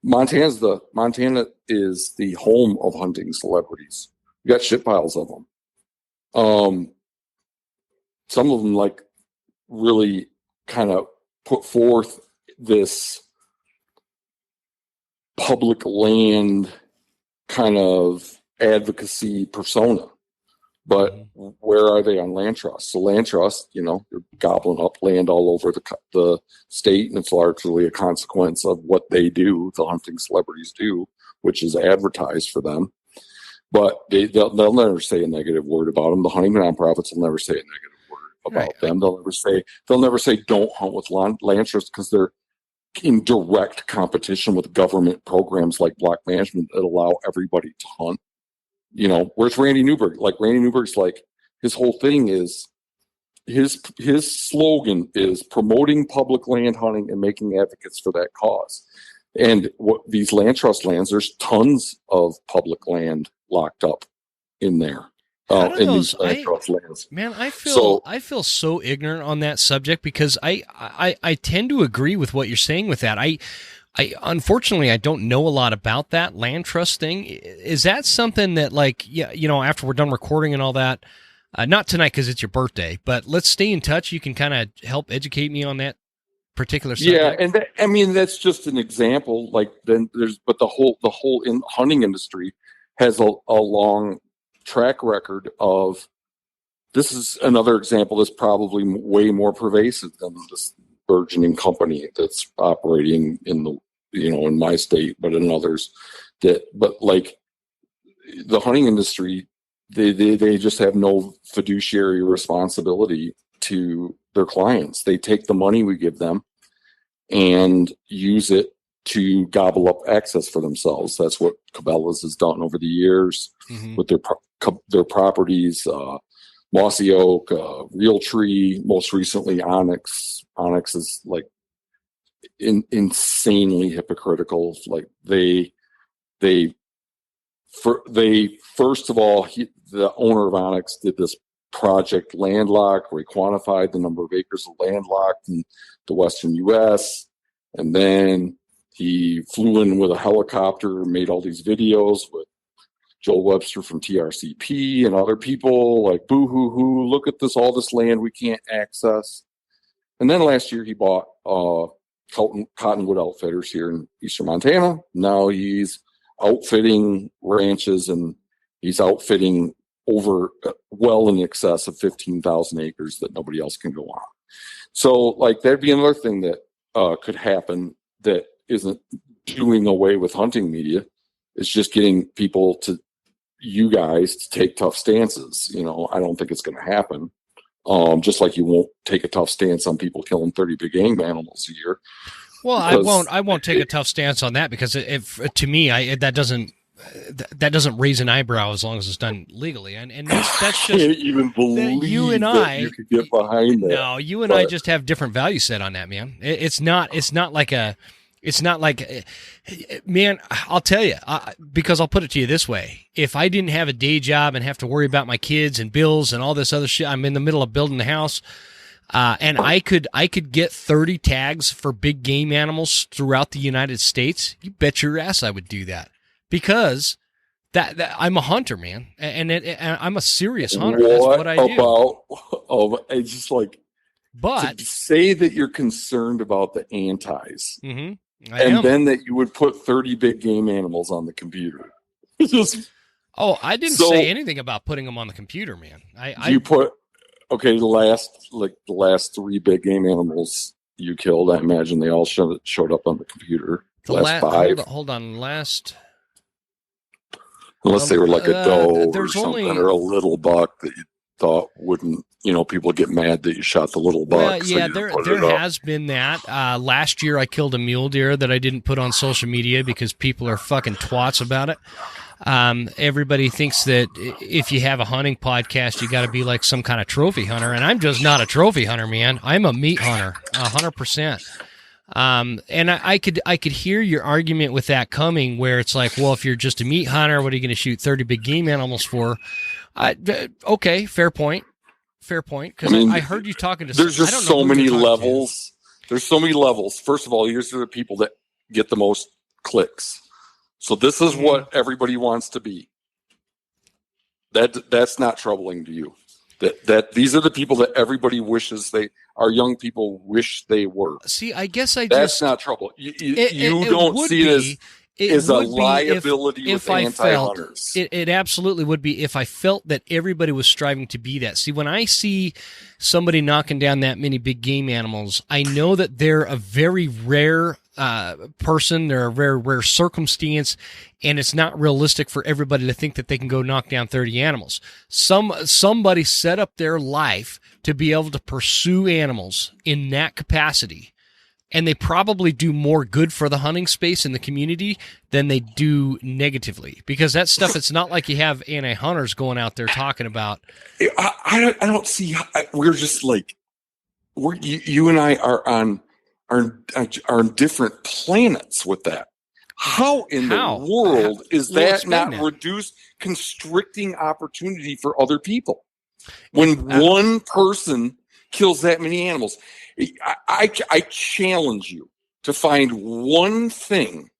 Montana is the home of hunting celebrities. You got shit piles of them. Some of them like really kind of put forth this public land kind of advocacy persona. But where are they on land trust? So land trust, they're gobbling up land all over the state, and it's largely a consequence of what they do, the hunting celebrities do, which is advertise for them. But they'll never say a negative word about them. The hunting nonprofits will never say a negative word about them. They'll never say don't hunt with land trust, because they're in direct competition with government programs like block management that allow everybody to hunt. Where's Randy Newberg? Like Randy Newberg's like, his whole thing is his slogan is promoting public land hunting and making advocates for that cause. And what these land trust lands, there's tons of public land locked up in there. In these land trust lands. Man, I feel so ignorant on that subject, because I tend to agree with what you're saying with that. I unfortunately, I don't know a lot about that land trust thing. Is that something that, like, after we're done recording and all that, not tonight because it's your birthday, but let's stay in touch. You can kind of help educate me on that particular subject. Yeah, and that's just an example. Like then but the whole hunting industry has a long track record of. This is another example that's probably way more pervasive than this burgeoning company that's operating in in my state, but in others but like the hunting industry, they just have no fiduciary responsibility to their clients. They take the money we give them and use it to gobble up access for themselves. That's what Cabela's has done over the years with their properties. Mossy Oak, Realtree, most recently Onyx. Onyx is like insanely hypocritical. Like they first of all, the owner of Onyx did this project Landlocked, where he quantified the number of acres of landlocked in the Western U.S. And then he flew in with a helicopter and made all these videos with Joel Webster from TRCP and other people like, boo hoo hoo, look at this, all this land we can't access. And then last year he bought Cottonwood Outfitters here in eastern Montana. Now he's outfitting ranches, and he's outfitting over well in excess of 15,000 acres that nobody else can go on. So like that'd be another thing that could happen that isn't doing away with hunting media. It's just getting people you guys to take tough stances. You know, I don't think it's going to happen. Just like you won't take a tough stance on people killing 30 big game animals a year. Well, I won't take a tough stance on that, because to me, that doesn't raise an eyebrow as long as it's done legally, and that's just, I can't even believe you and I you could get behind that. No, you and I just have different value set on that, man. It's not like man, I'll tell you, because I'll put it to you this way: if I didn't have a day job and have to worry about my kids and bills and all this other shit, I'm in the middle of building the house. And I could get 30 tags for big game animals throughout the United States. You bet your ass I would do that, because that I'm a hunter, man, and I'm a serious hunter. That's what I do. It's just like, but to say that you're concerned about the antis, and then that you would put 30 big game animals on the computer. I didn't say anything about putting them on the computer, man. Okay, the last 3 big game animals you killed, I imagine they all showed up on the computer. Last 5. Hold on, unless they were like a doe or something, or a little buck that you thought wouldn't, people get mad that you shot the little buck. Well, yeah, there has been that. Last year I killed a mule deer that I didn't put on social media because people are fucking twats about it. Everybody thinks that if you have a hunting podcast, you got to be like some kind of trophy hunter, and I'm just not a trophy hunter, man. I'm a meat hunter, 100%. And I could hear your argument with that coming, where it's like, well, if you're just a meat hunter, what are you going to shoot 30 big game animals for? Okay, fair point. Because I heard you talking to. There's just so many levels. There's so many levels. First of all, here's the people that get the most clicks. So this is what everybody wants to be. That's not troubling to you. That these are the people that everybody wishes our young people wish they were. See, I guess that's not trouble. You don't see it as a liability with anti-hunters. It absolutely would be if I felt that everybody was striving to be that. See, when I see somebody knocking down that many big game animals, I know that they're a very rare person, they're a very rare circumstance, and it's not realistic for everybody to think that they can go knock down 30 animals. Somebody set up their life to be able to pursue animals in that capacity, and they probably do more good for the hunting space in the community than they do negatively, because that stuff, it's not like you have anti-hunters going out there talking about. I don't see how, we're just like, you and I are on different planets with that. How in the world is that not reduced, constricting opportunity for other people? When one person kills that many animals, I challenge you to find one thing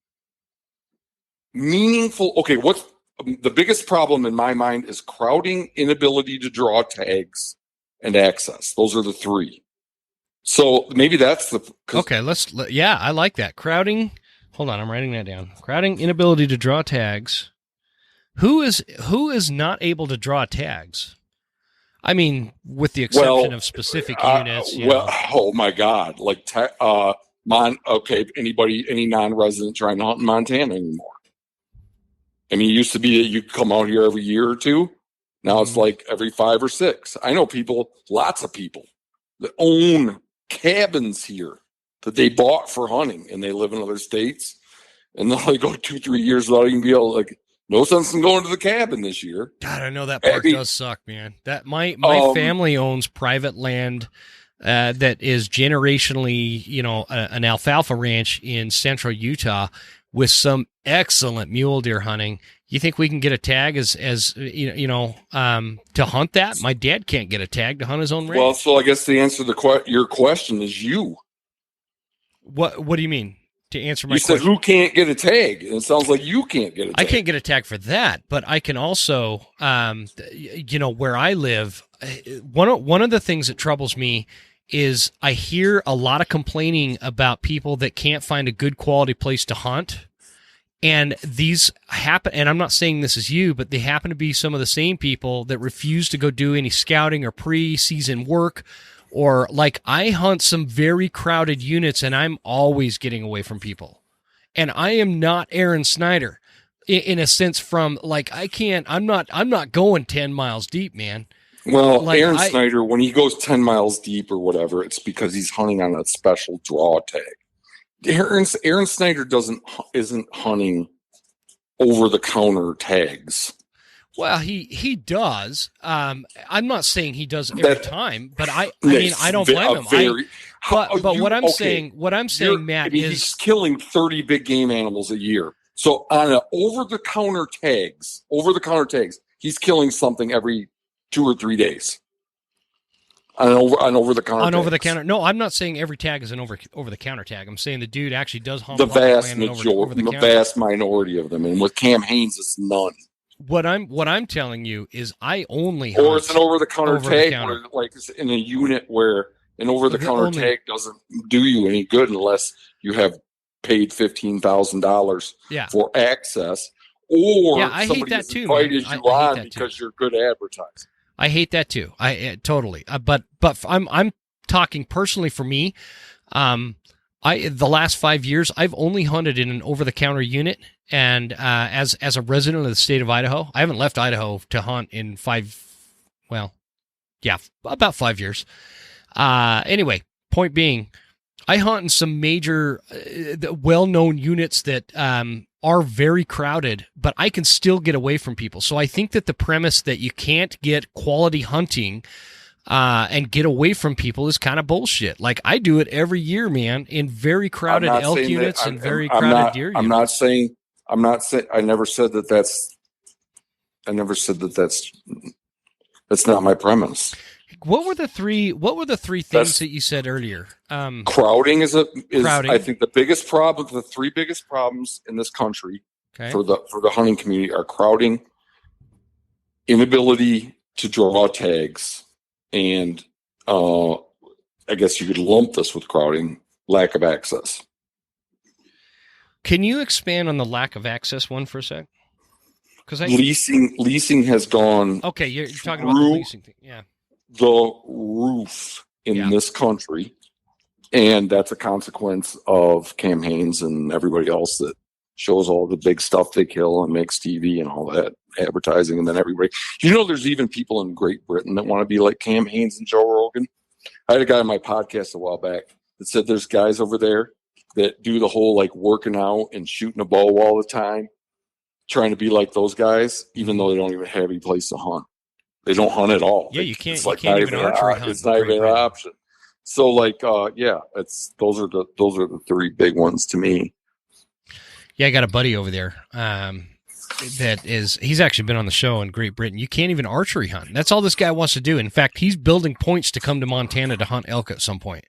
meaningful. Okay, what's the biggest problem in my mind is crowding, inability to draw tags, and access. Those are the 3. So maybe that's okay. I like that. Crowding. Hold on, I'm writing that down. Crowding, inability to draw tags. Who is not able to draw tags? I mean, with the exception of specific units. Oh my God! Like, any non-resident trying to hunt in Montana anymore? I mean, it used to be that you come out here every year or 2. Now it's like every 5 or 6. I know lots of people that own cabins here that they bought for hunting, and they live in other states, and they'll like go 2-3 years without even be able, like, no sense in going to the cabin this year. God, I know that part does suck, man. That my family owns private land that is generationally, an alfalfa ranch in central Utah with some excellent mule deer hunting. You think we can get a tag as to hunt that? My dad can't get a tag to hunt his own ranch. Well, so I guess the answer to your question is you. What do you mean? To answer my question. You said who can't get a tag? And it sounds like you can't get a tag. I can't get a tag for that, but I can also, where I live, one of the things that troubles me is I hear a lot of complaining about people that can't find a good quality place to hunt. And these happen, and I'm not saying this is you, but they happen to be some of the same people that refuse to go do any scouting or pre-season work. Or like I hunt some very crowded units and I'm always getting away from people. And I am not Aaron Snyder in a sense from like, I'm not going 10 miles deep, man. Well, like Aaron Snyder, when he goes 10 miles deep or whatever, it's because he's hunting on a special draw tag. Aaron Snyder isn't hunting over the counter tags. Well, he does. I'm not saying he does every time, but I mean I don't blame him. But what I'm saying, Matt, is he's killing 30 big game animals a year. So on over the counter tags, he's killing something every 2 or 3 days. On over the counter. No, I'm not saying every tag is an over the counter tag. I'm saying the dude actually does hunt the vast minority of them, and with Cam Haines, it's none. What I'm telling you is I only hunt or it's an over the counter tag where, like in a unit where an over the counter tag doesn't do you any good unless you have paid $15,000 for access, or I hate that too, invited you on because you're good advertising. I hate that too. I totally. But I'm talking personally for me. The last 5 years, I've only hunted in an over-the-counter unit, and as a resident of the state of Idaho, I haven't left Idaho to hunt in about 5 years. Anyway, point being, I hunt in some major, well-known units that are very crowded, but I can still get away from people. So I think that the premise that you can't get quality hunting and get away from people is kind of bullshit. Like I do it every year, man, in very crowded elk units and very crowded deer units. I never said that that's not my premise. What were the three things that you said earlier? Crowding is I think the biggest problem, the three biggest problems in this country for the hunting community are crowding, inability to draw tags, and I guess you could lump this with crowding, lack of access. Can you expand on the lack of access one for a sec? Because leasing has gone. Okay, you're talking about the leasing thing, yeah. The roof in this country, and that's a consequence of Cam Haines and everybody else that shows all the big stuff they kill and makes TV and all that advertising, and then everybody, there's even people in Great Britain that want to be like Cam Haines and Joe Rogan. I had a guy on my podcast a while back that said there's guys over there that do the whole like working out and shooting a bow all the time, trying to be like those guys, even though they don't even have any place to hunt. They don't hunt at all. Yeah, you can't even archery hunt. It's not even an option. So, like, those are the three big ones to me. Yeah, I got a buddy over there. He's actually been on the show in Great Britain. You can't even archery hunt. That's all this guy wants to do. In fact, he's building points to come to Montana to hunt elk at some point.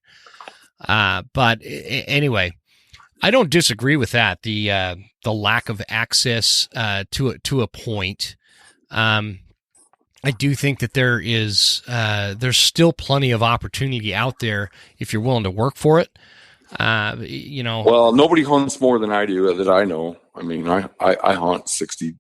But anyway, I don't disagree with that. The lack of access to a point. I do think that there's still plenty of opportunity out there if you're willing to work for it. Well, nobody hunts more than I do that I know. I mean, I hunt 60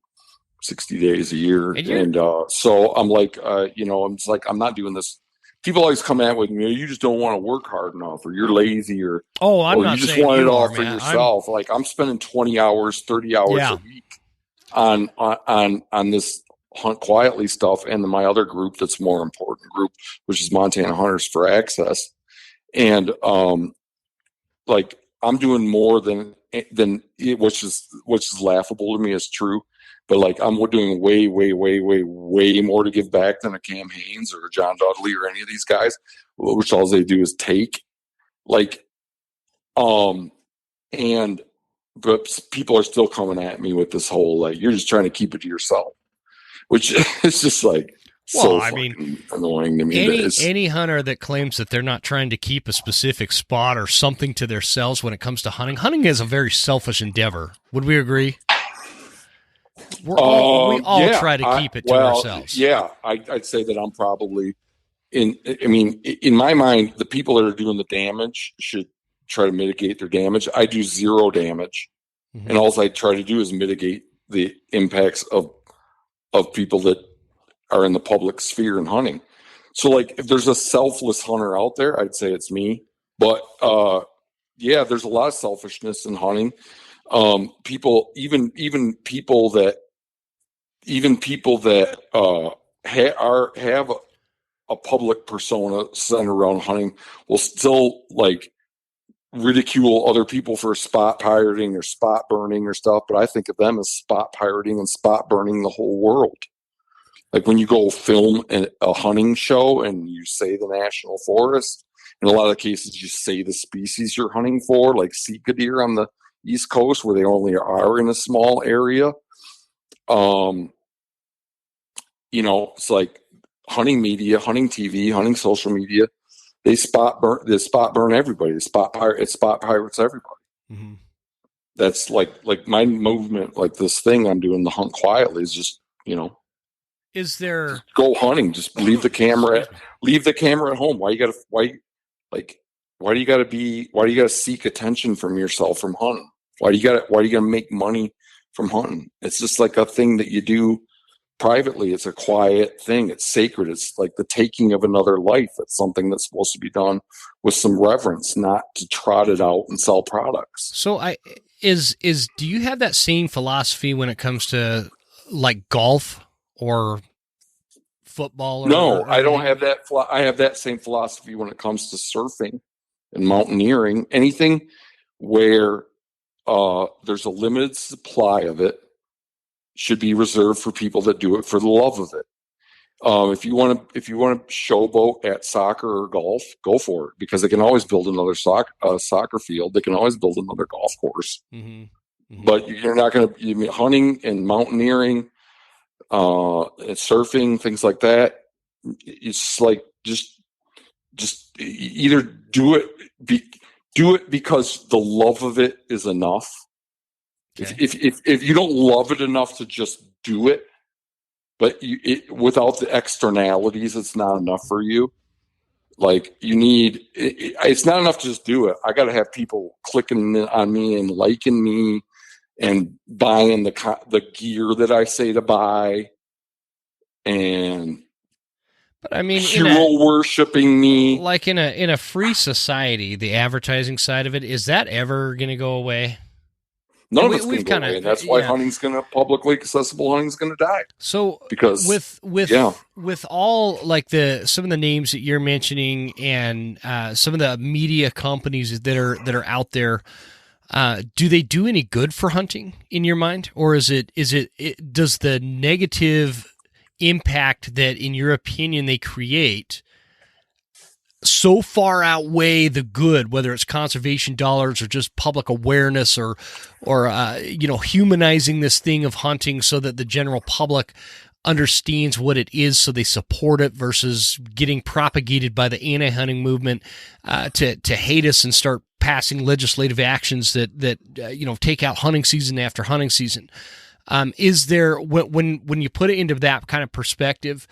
days a year, and so I'm like, I'm not doing this. People always come at with me, you just don't want to work hard enough, or you're lazy, or you just want it all for yourself. I'm spending 20 hours, 30 hours a week on this hunt quietly stuff, and my other group that's more important group, which is Montana Hunters for Access. And like I'm doing more than which is laughable to me as true. But like I'm doing way, way, way, way, way more to give back than a Cam Hanes or a John Dudley or any of these guys, which all they do is take. Like, and but people are still coming at me with this whole like you're just trying to keep it to yourself, which is just like annoying to me. Any hunter that claims that they're not trying to keep a specific spot or something to themselves when it comes to hunting is a very selfish endeavor. Would we agree? We all try to keep it to ourselves. Yeah, I'd say that I'm probably in my mind, the people that are doing the damage should try to mitigate their damage. I do zero damage, and all I try to do is mitigate the impacts of people that are in the public sphere and hunting. So, like, if there's a selfless hunter out there, I'd say it's me. But there's a lot of selfishness in hunting. People that have a public persona centered around hunting will still like ridicule other people for spot pirating or spot burning or stuff. But I think of them as spot pirating and spot burning the whole world. Like when you go film a hunting show and you say the national forest, in a lot of cases you say the species you're hunting for, like Sika deer on the East Coast where they only are in a small area. It's like hunting media, hunting TV, hunting social media. They spot burn everybody. They spot pirates everybody. Mm-hmm. That's like my movement, like this thing I'm doing, the hunt quietly, is just Is there just go hunting? Just leave the camera at home. Why do you gotta seek attention from yourself from hunting? Why do you gotta make money from hunting? It's just like a thing that you do privately. It's a quiet thing. It's sacred. It's like the taking of another life. It's something that's supposed to be done with some reverence, not to trot it out and sell products. So do you have that same philosophy when it comes to like golf or football? No, I don't have that. I have that same philosophy when it comes to surfing and mountaineering. Anything where there's a limited supply of it should be reserved for people that do it for the love of it. If you want to showboat at soccer or golf, go for it, because they can always build another soccer field. They can always build another golf course. Mm-hmm. Mm-hmm. But you're not going to hunting and mountaineering, and surfing, things like that. It's like just either do it because the love of it is enough. Okay. If you don't love it enough to just do it, but without the externalities, it's not enough for you. Like it's not enough to just do it. I got to have people clicking on me and liking me and buying the gear that I say to buy, but I mean, hero worshiping me. Like in a free society, the advertising side of it, is that ever going to go away? None of it's going to go away, and that's why publicly accessible hunting's going to die. So because with all like some of the names that you're mentioning and some of the media companies that are out there, do they do any good for hunting in your mind, or does the negative impact that, in your opinion, they create so far outweigh the good, whether it's conservation dollars or just public awareness or humanizing this thing of hunting so that the general public understands what it is, so they support it, versus getting propagated by the anti-hunting movement to hate us and start passing legislative actions that take out hunting season after hunting season. Is there, when you put it into that kind of perspective,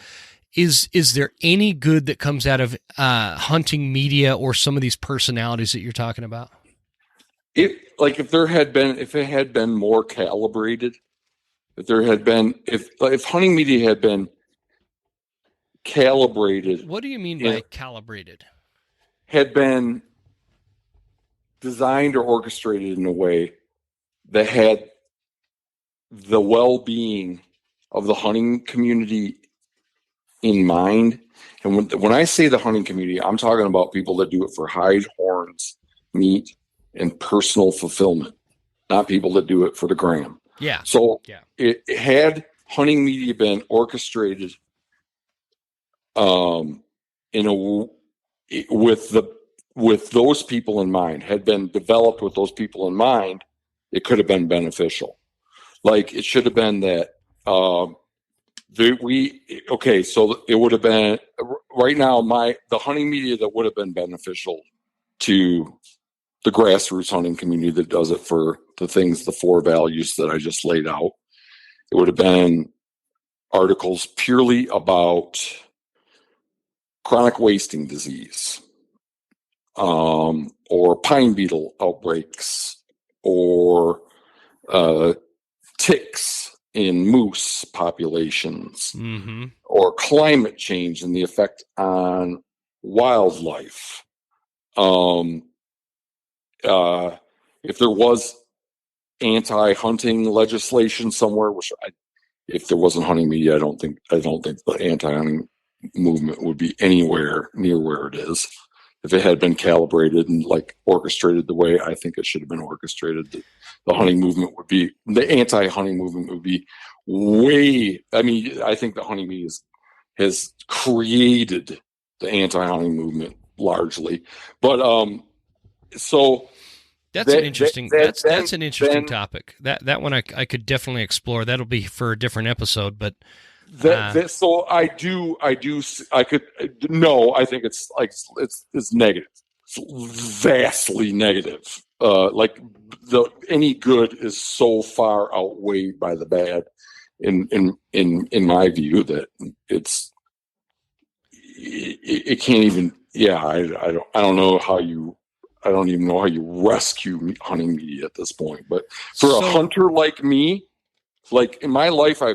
is there any good that comes out of hunting media or some of these personalities that you're talking about? If it had been more calibrated, if hunting media had been calibrated. What do you mean by calibrated? Had been designed or orchestrated in a way that had the well-being of the hunting community in mind. And when I say the hunting community, I'm talking about people that do it for hide, horns, meat, and personal fulfillment, not people that do it for the gram. Yeah. So it had hunting media been orchestrated with those people in mind, had been developed with those people in mind, it could have been beneficial. Like it should have been that so it would have been right now the hunting media that would have been beneficial to the grassroots hunting community that does it for the 4 values that I just laid out. It would have been articles purely about chronic wasting disease, or pine beetle outbreaks, or ticks in moose populations, or climate change and the effect on wildlife. If there was anti-hunting legislation somewhere, if there wasn't hunting media, I don't think the anti-hunting movement would be anywhere near where it is. If it had been calibrated and like orchestrated the way I think it should have been orchestrated, the anti-hunting movement would be way. I mean, I think the hunting media has created the anti-hunting movement largely, but so. That's an interesting. That's an interesting topic. That one I could definitely explore. That'll be for a different episode. But so I think it's negative. It's vastly negative. Any good is so far outweighed by the bad. In my view, that it can't even. Yeah, I don't know how you. I don't even know how you rescue hunting media at this point. But for a hunter like me, like in my life, I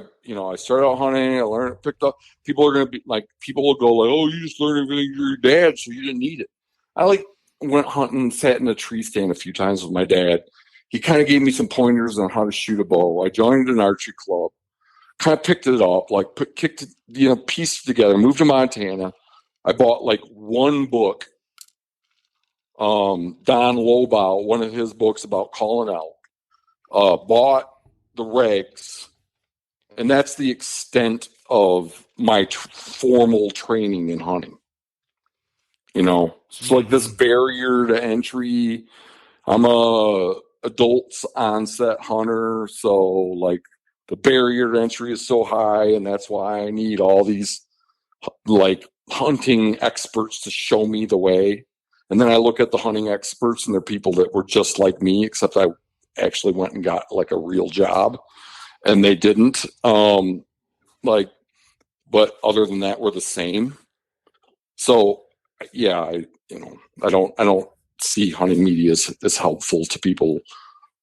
started out hunting. I learned, picked up. People will go like, "Oh, you just learned everything from your dad, so you didn't need it." I went hunting, sat in a tree stand a few times with my dad. He kind of gave me some pointers on how to shoot a bow. I joined an archery club, kind of picked it up, kicked it, pieced it together, moved to Montana. I bought one book. Don Lobow, one of his books about calling elk, bought the regs, and that's the extent of my formal training in hunting. It's like this barrier to entry. I'm a adults onset hunter, so the barrier to entry is so high, and that's why I need all these hunting experts to show me the way. And then I look at the hunting experts, and they're people that were just like me, except I actually went and got a real job, and they didn't. But other than that, we're the same. So, yeah, I don't see hunting media as helpful to people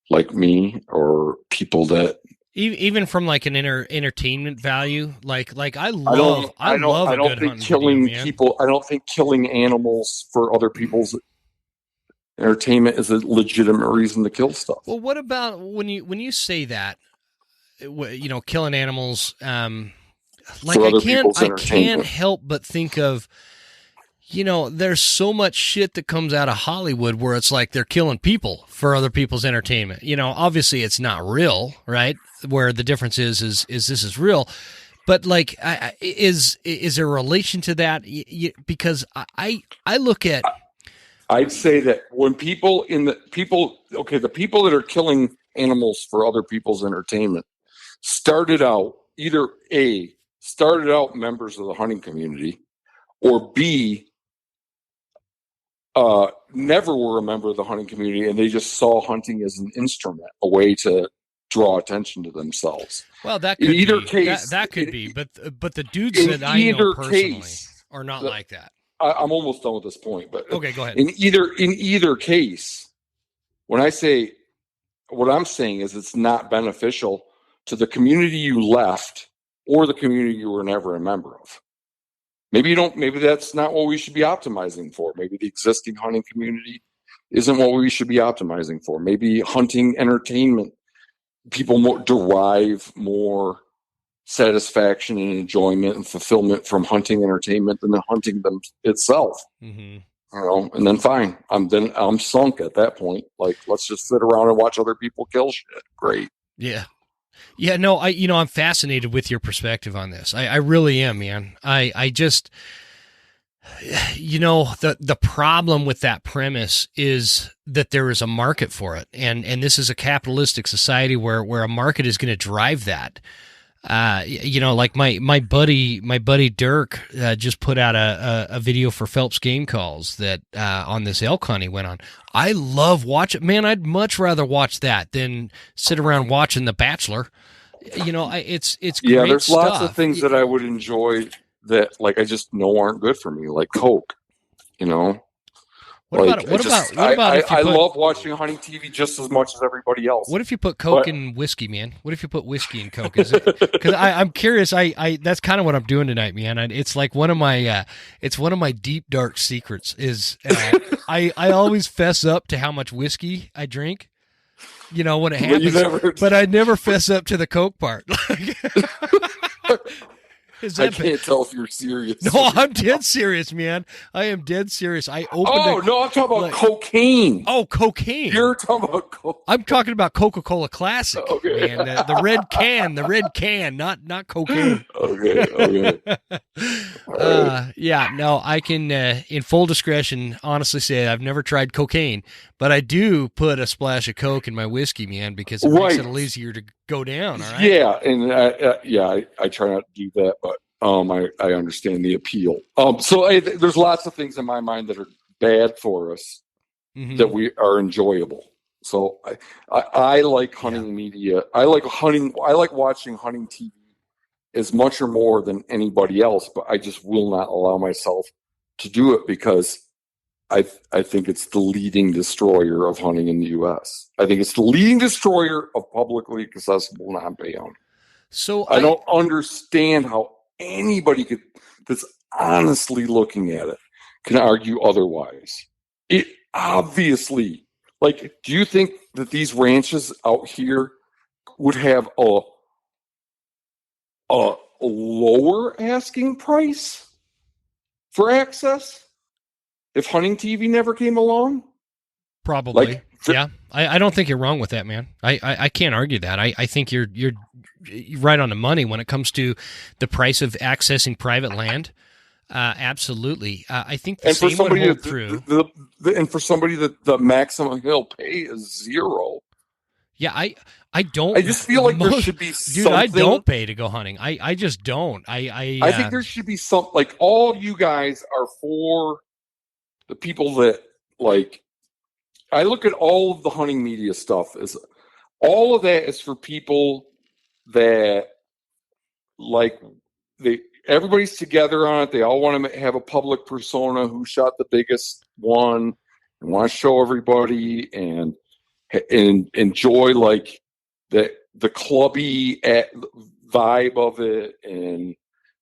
like me or people that. Even from an entertainment value, I love a good hunting killing video, man. people. I don't think killing animals for other people's entertainment is a legitimate reason to kill stuff. Well, what about when you say that, killing animals? I can't help but think of, there's so much shit that comes out of Hollywood where it's like they're killing people for other people's entertainment. Obviously it's not real, right? Where the difference is this is real, but is there a relation to that? Because I look at. I'd say that when the people that are killing animals for other people's entertainment started out members of the hunting community, or B, never were a member of the hunting community, and they just saw hunting as an instrument, a way to draw attention to themselves. Well, that could be. That could be, but the dudes that I know personally are not like that. I'm almost done with this point, but okay, go ahead. In either case, when I say what I'm saying is it's not beneficial to the community you left or the community you were never a member of. Maybe that's not what we should be optimizing for. Maybe the existing hunting community isn't what we should be optimizing for. Maybe hunting entertainment, people derive more satisfaction and enjoyment and fulfillment from hunting entertainment than the hunting them itself. Mm-hmm. and then fine. I'm sunk at that point. Like, let's just sit around and watch other people kill shit. Great. Yeah. Yeah, no, I'm fascinated with your perspective on this. I really am, man. I just, the problem with that premise is that there is a market for it. And this is a capitalistic society where a market is going to drive that. Like my buddy Dirk just put out a video for Phelps Game Calls that on this elk hunt he went on. I love watching. Man, I'd much rather watch that than sit around watching The Bachelor. It's great there's stuff. lots of things that I would enjoy that I just know aren't good for me, like Coke. What about if you I love watching hunting TV just as much as everybody else. What if you put Coke in whiskey, man? What if you put whiskey in Coke? Is it because I'm curious? I that's kind of what I'm doing tonight, man. It's like one of my deep dark secrets is I always fess up to how much whiskey I drink. When it happens, but I never fess up to the Coke part. I can't tell if you're serious. No, I'm dead serious, man. I am dead serious. I'm talking about cocaine. Oh, cocaine. You're talking about coke. I'm talking about Coca-Cola Classic, man. The red can, not cocaine. Okay. I can, in full discretion, honestly say I've never tried cocaine, but I do put a splash of Coke in my whiskey, man, because it makes it a little easier to go down. All right. Yeah, and I try not to do that, but I understand the appeal. There's lots of things in my mind that are bad for us that we are enjoyable. So I like hunting media. I like watching hunting TV as much or more than anybody else, but I just will not allow myself to do it because I think it's the leading destroyer of hunting in the U.S. I think it's the leading destroyer of publicly accessible non-pay hunting. So I don't understand how anybody that's honestly looking at it can argue otherwise. It obviously, do you think that these ranches out here would have a lower asking price for access if hunting TV never came along? Probably. Yeah. I don't think you're wrong with that, man. I can't argue that. I think you're right on the money when it comes to the price of accessing private land. Absolutely. I think the same would hold true. And for somebody that the maximum he'll pay is zero. Yeah, I don't. I just feel like there should be something. Dude, I don't pay to go hunting. I just don't. I think there should be some, all you guys are for the people that, I look at all of the hunting media stuff as all of that is for people that everybody's together on it. They all want to have a public persona who shot the biggest one and want to show everybody and enjoy the clubby vibe of it and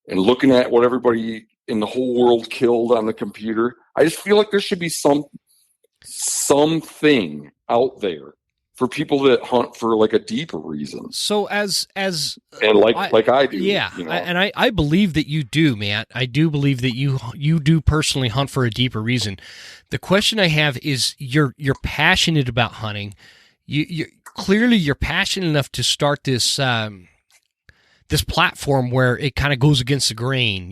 looking at what everybody in the whole world killed on the computer. I just feel like there should be something out there for people that hunt for a deeper reason. So as and I do, yeah, and I believe that you do, Matt. I do believe that you do personally hunt for a deeper reason. The question I have is you're passionate about hunting. You clearly you're passionate enough to start this this platform where it kind of goes against the grain,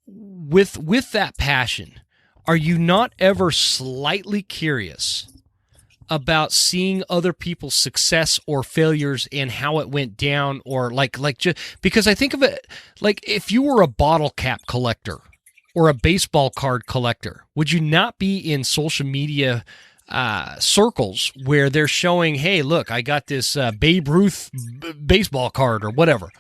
with that passion. Are you not ever slightly curious about seeing other people's success or failures and how it went down, or just because I think of it if you were a bottle cap collector or a baseball card collector, would you not be in social media circles where they're showing, hey, look, I got this Babe Ruth baseball card or whatever?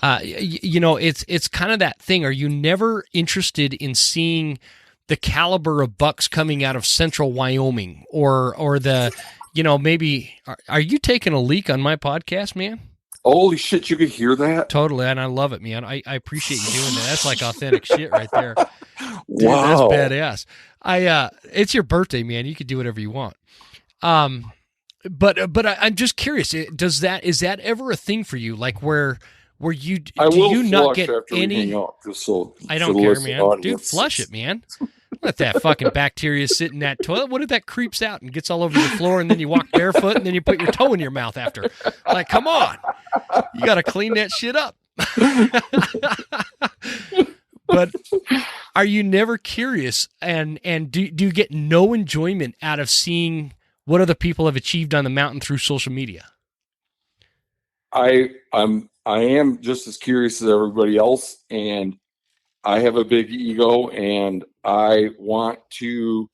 It's kind of that thing. Are you never interested in seeing the caliber of bucks coming out of central Wyoming or the, maybe, are you taking a leak on my podcast, man? Holy shit, you could hear that? Totally, and I love it, man. I appreciate you doing that. That's like authentic shit right there. Dude, wow. That's badass. It's your birthday, man. You could do whatever you want. But I'm just curious, is that ever a thing for you? Where Where you I do will you flush not get after we any? hang up, just so I for don't the care, listening man. audience. Dude, flush it, man. Let that fucking bacteria sit in that toilet. What if that creeps out and gets all over your floor, and then you walk barefoot, and then you put your toe in your mouth after? Like, come on, you got to clean that shit up. But are you never curious, and do you get no enjoyment out of seeing what other people have achieved on the mountain through social media? I am just as curious as everybody else, and I have a big ego, and I want to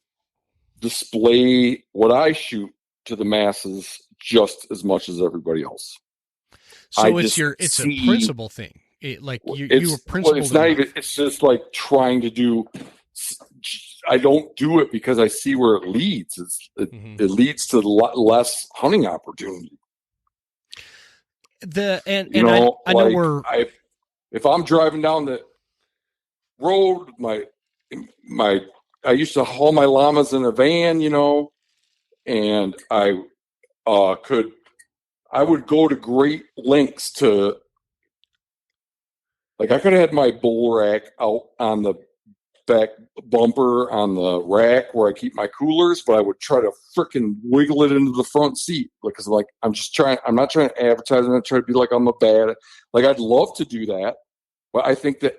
display what I shoot to the masses just as much as everybody else. So it's a principle thing. You were principled. It's not even. It's just like trying to do. I don't do it because I see where it leads. It leads to a lot less hunting opportunity. I know if I'm driving down the road, I used to haul my llamas in a van, and I would go to great lengths to, like, I could have had my bull rack out on the back bumper on the rack where I keep my coolers, but I would try to frickin' wiggle it into the front seat because, like, I'm not trying to advertise. I'm not trying to be like I'm a bad. Like, I'd love to do that, but I think that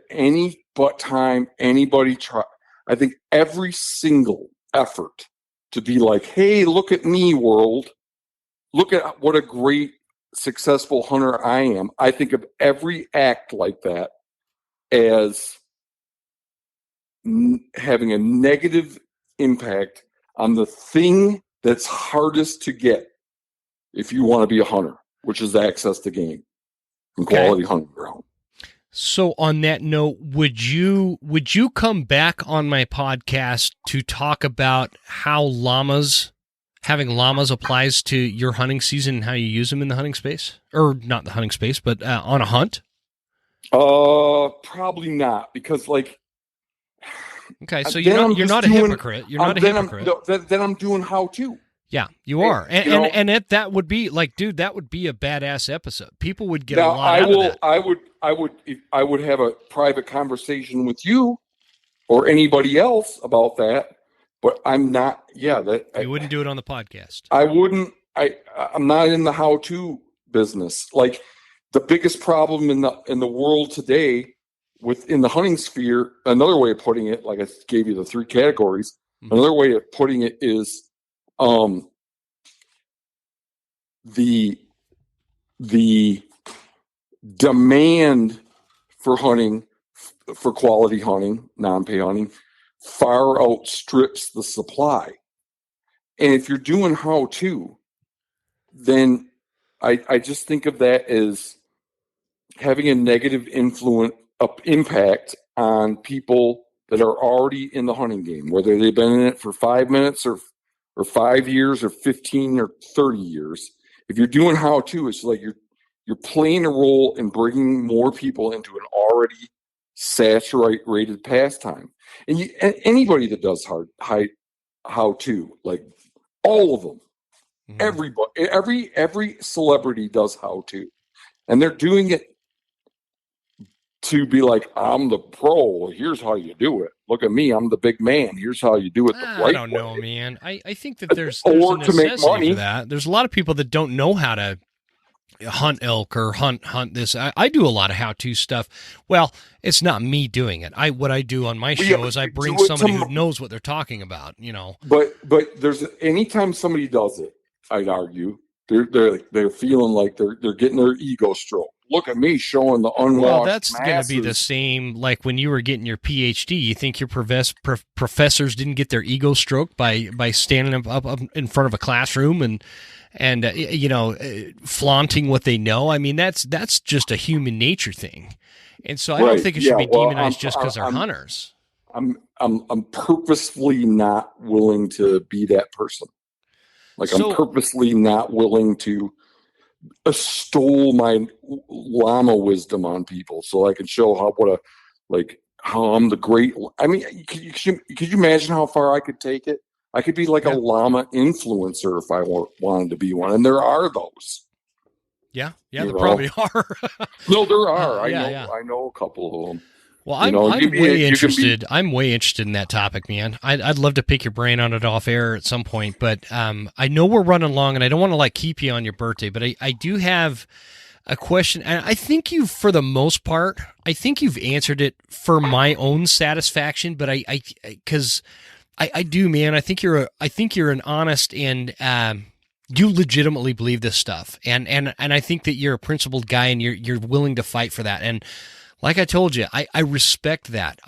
I think every single effort to be like, hey, look at me, world. Look at what a great, successful hunter I am. I think of every act like that as having a negative impact on the thing that's hardest to get if you want to be a hunter, which is access to game and quality hunting ground. So on that note, would you come back on my podcast to talk about how having llamas applies to your hunting season and how you use them in the hunting space? Or not the hunting space, but on a hunt? Probably not, because, like, okay, so you're not a hypocrite. You're not a hypocrite. Then I'm doing how to. Yeah, you are. And that would be like, dude, that would be a badass episode. People would get a lot out of that. I would have a private conversation with you or anybody else about that, but I'm not. Yeah, you wouldn't do it on the podcast. I wouldn't. I'm not in the how-to business. Like, the biggest problem in the world today within the hunting sphere, another way of putting it, like I gave you the 3 categories, another way of putting it is the demand for hunting, for quality hunting, non-pay hunting, far outstrips the supply. And if you're doing how to, then I just think of that as having a negative impact on people that are already in the hunting game, whether they've been in it for 5 minutes or 5 years or 15 or 30 years. If you're doing how to, it's like you're playing a role in bringing more people into an already saturated pastime. And anybody that does how to, like, all of them, everybody, every celebrity does how to, and they're doing it to be like, I'm the pro. Here's how you do it. Look at me. I'm the big man. Here's how you do it the right way. I don't know, man. I think that there's a necessity to make money for that. There's a lot of people that don't know how to hunt elk or hunt this. I do a lot of how-to stuff. Well, it's not me doing it. What I do on my show is I bring somebody who knows what they're talking about, But there's anytime somebody does it, I'd argue, they're feeling like they're getting their ego stroked. Look at me showing the unwashed. Well, that's going to be the same like when you were getting your PhD. You think your professors didn't get their ego stroked by standing up in front of a classroom and flaunting what they know? I mean, that's just a human nature thing. And so I don't think it should be demonized just because they're hunters. I'm purposefully not willing to be that person. Like, I'm purposely not willing to extol my llama wisdom on people so I can show how I'm the great. I mean, could you imagine how far I could take it? I could be like a llama influencer if I wanted to be one, and there are those. Yeah, there probably are. No, there are. I know a couple of them. Well, I'm way interested. I'm way interested in that topic, man. I'd love to pick your brain on it off air at some point, but I know we're running long, and I don't want to keep you on your birthday, but I do have a question, and I think for the most part, I think you've answered it for my own satisfaction, but because I do, man. I think you're an honest and you legitimately believe this stuff, and I think that you're a principled guy, and you're willing to fight for that. And like I told you, I respect that.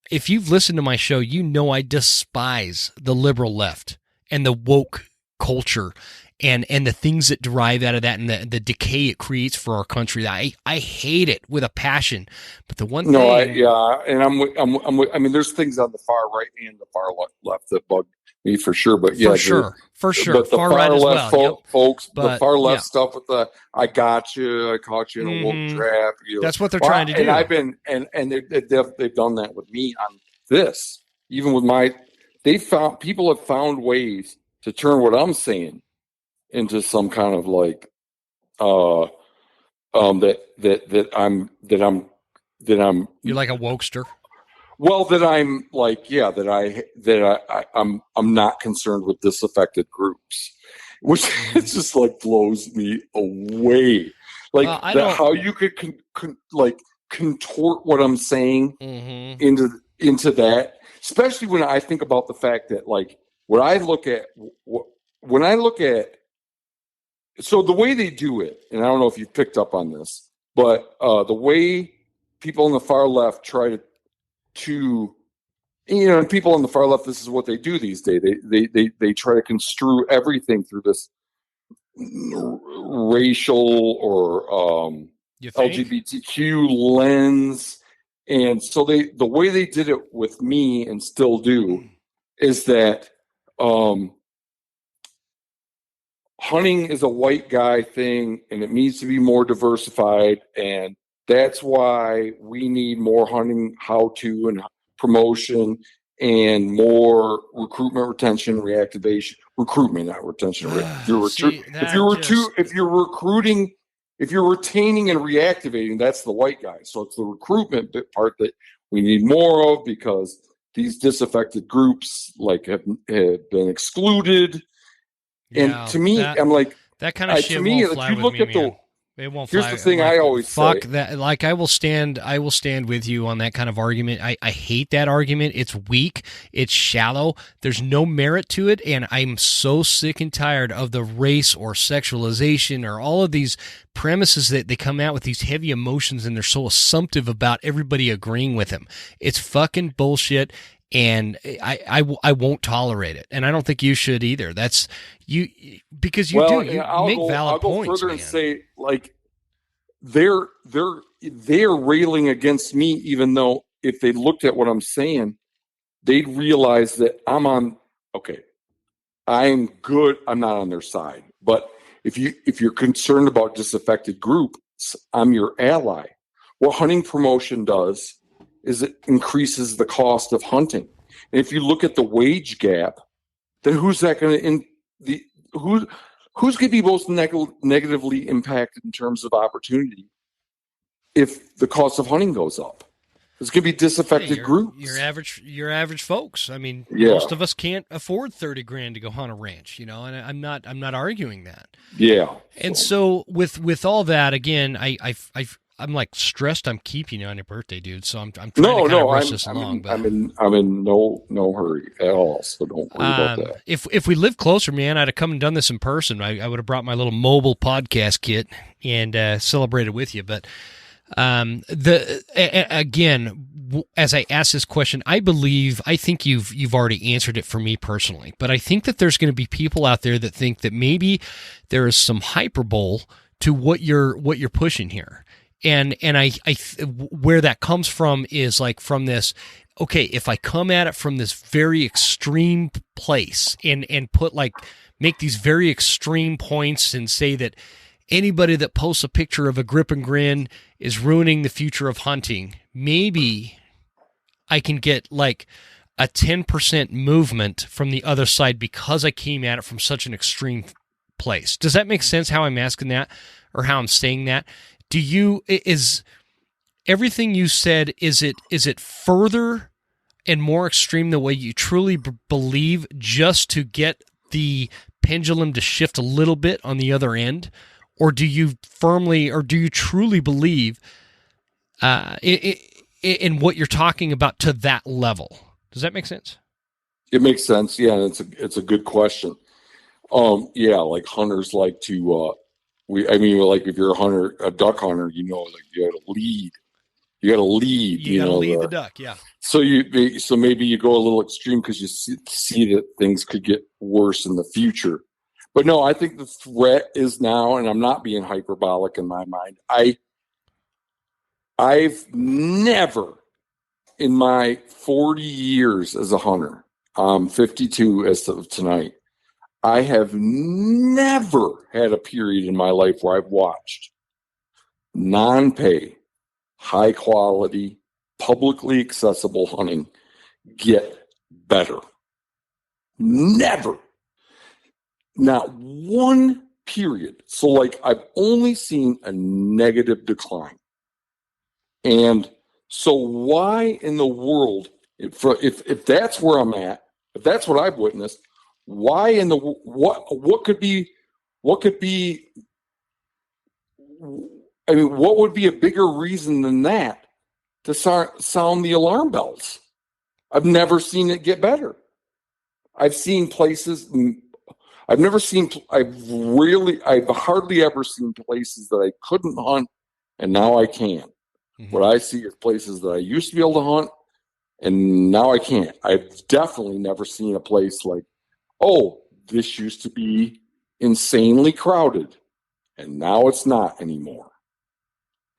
If you've listened to my show, you know I despise the liberal left and the woke culture and the things that derive out of that and the decay it creates for our country. I hate it with a passion. But the one thing, I mean, there's things on the far right and the far left that bug me for sure. But yeah, for sure. But the far right as left well, folks, the far left stuff with the I caught you in a woke trap. That's what they're trying to do. And I've been and they've done that with me on this. Even with people have found ways to turn what I'm saying into some kind of that I'm you're like a wokester. Well, that I'm I'm not concerned with disaffected groups, which it just blows me away. How you could contort what I'm saying into that, especially when I think about the fact that when I look at so the way they do it, and I don't know if you've picked up on this, but the way people on the far left try to and people on the far left, this is what they do these days. They try to construe everything through this racial or LGBTQ lens, and so the way they did it with me and still do is that hunting is a white guy thing, and it needs to be more diversified, and that's why we need more hunting how-to and promotion and more recruitment, retention, reactivation. Recruitment, not retention. If you're retaining and reactivating, that's the white guy. So it's the recruitment part that we need more of, because these disaffected groups have been excluded. Yeah, and to me, I'm like, that kind of shit won't fly with me, man. It won't fly. Here's the thing I always fuck say. That. I will stand with you on that kind of argument. I hate that argument. It's weak. It's shallow. There's no merit to it, and I'm so sick and tired of the race or sexualization or all of these premises that they come out with, these heavy emotions, and they're so assumptive about everybody agreeing with them. It's fucking bullshit. And I won't tolerate it, and I don't think you should either. That's you, because you make valid points. I'll go further and say, they're railing against me, even though if they looked at what I'm saying, they'd realize that I'm good. I'm not on their side. But if you're concerned about disaffected groups, I'm your ally. What hunting promotion does is it increases the cost of hunting. And if you look at the wage gap, then who's that going to who's going to be most negatively impacted in terms of opportunity if the cost of hunting goes up? It's going to be disaffected groups. Your average folks. I mean, most of us can't afford $30,000 to go hunt a ranch, and I'm not arguing that. Yeah. And so with all that, again, I'm stressed. I'm keeping you on your birthday, dude. So I'm trying to rush this along. But I'm in no hurry at all. So don't worry about that. If we lived closer, man, I'd have come and done this in person. I would have brought my little mobile podcast kit and celebrated with you. But again, as I ask this question, I think you've already answered it for me personally. But I think that there's going to be people out there that think that maybe there is some hyperbole to what you're pushing here. And I where that comes from is from this, okay, if I come at it from this very extreme place and put make these very extreme points and say that anybody that posts a picture of a grip and grin is ruining the future of hunting, maybe I can get a 10% movement from the other side because I came at it from such an extreme place. Does that make sense how I'm asking that? or how I'm saying that. Is everything you said, is it further and more extreme the way you truly believe, just to get the pendulum to shift a little bit on the other end? Or do you truly believe in what you're talking about to that level? Does that make sense? It makes sense. Yeah. And it's a good question. Yeah, like hunters like to, like if you're a duck hunter, like you got to lead. You got to lead. You got to lead the duck, yeah. So maybe you go a little extreme because you see that things could get worse in the future. But no, I think the threat is now, and I'm not being hyperbolic in my mind. I've never, in my 40 years as a hunter, I'm 52 as of tonight, I have never had a period in my life where I've watched non-pay, high quality, publicly accessible hunting get better. Never. Not one period. So like I've only seen a negative decline. And so why in the world, if that's where I'm at, if that's what I've witnessed, why in the what could be what would be a bigger reason than that to sound the alarm bells? I've never seen it get better. I've seen places. I've hardly ever seen places that I couldn't hunt, and now I can. Mm-hmm. What I see is places that I used to be able to hunt, and now I can't. I've definitely never seen a place like, oh, this used to be insanely crowded, and now it's not anymore.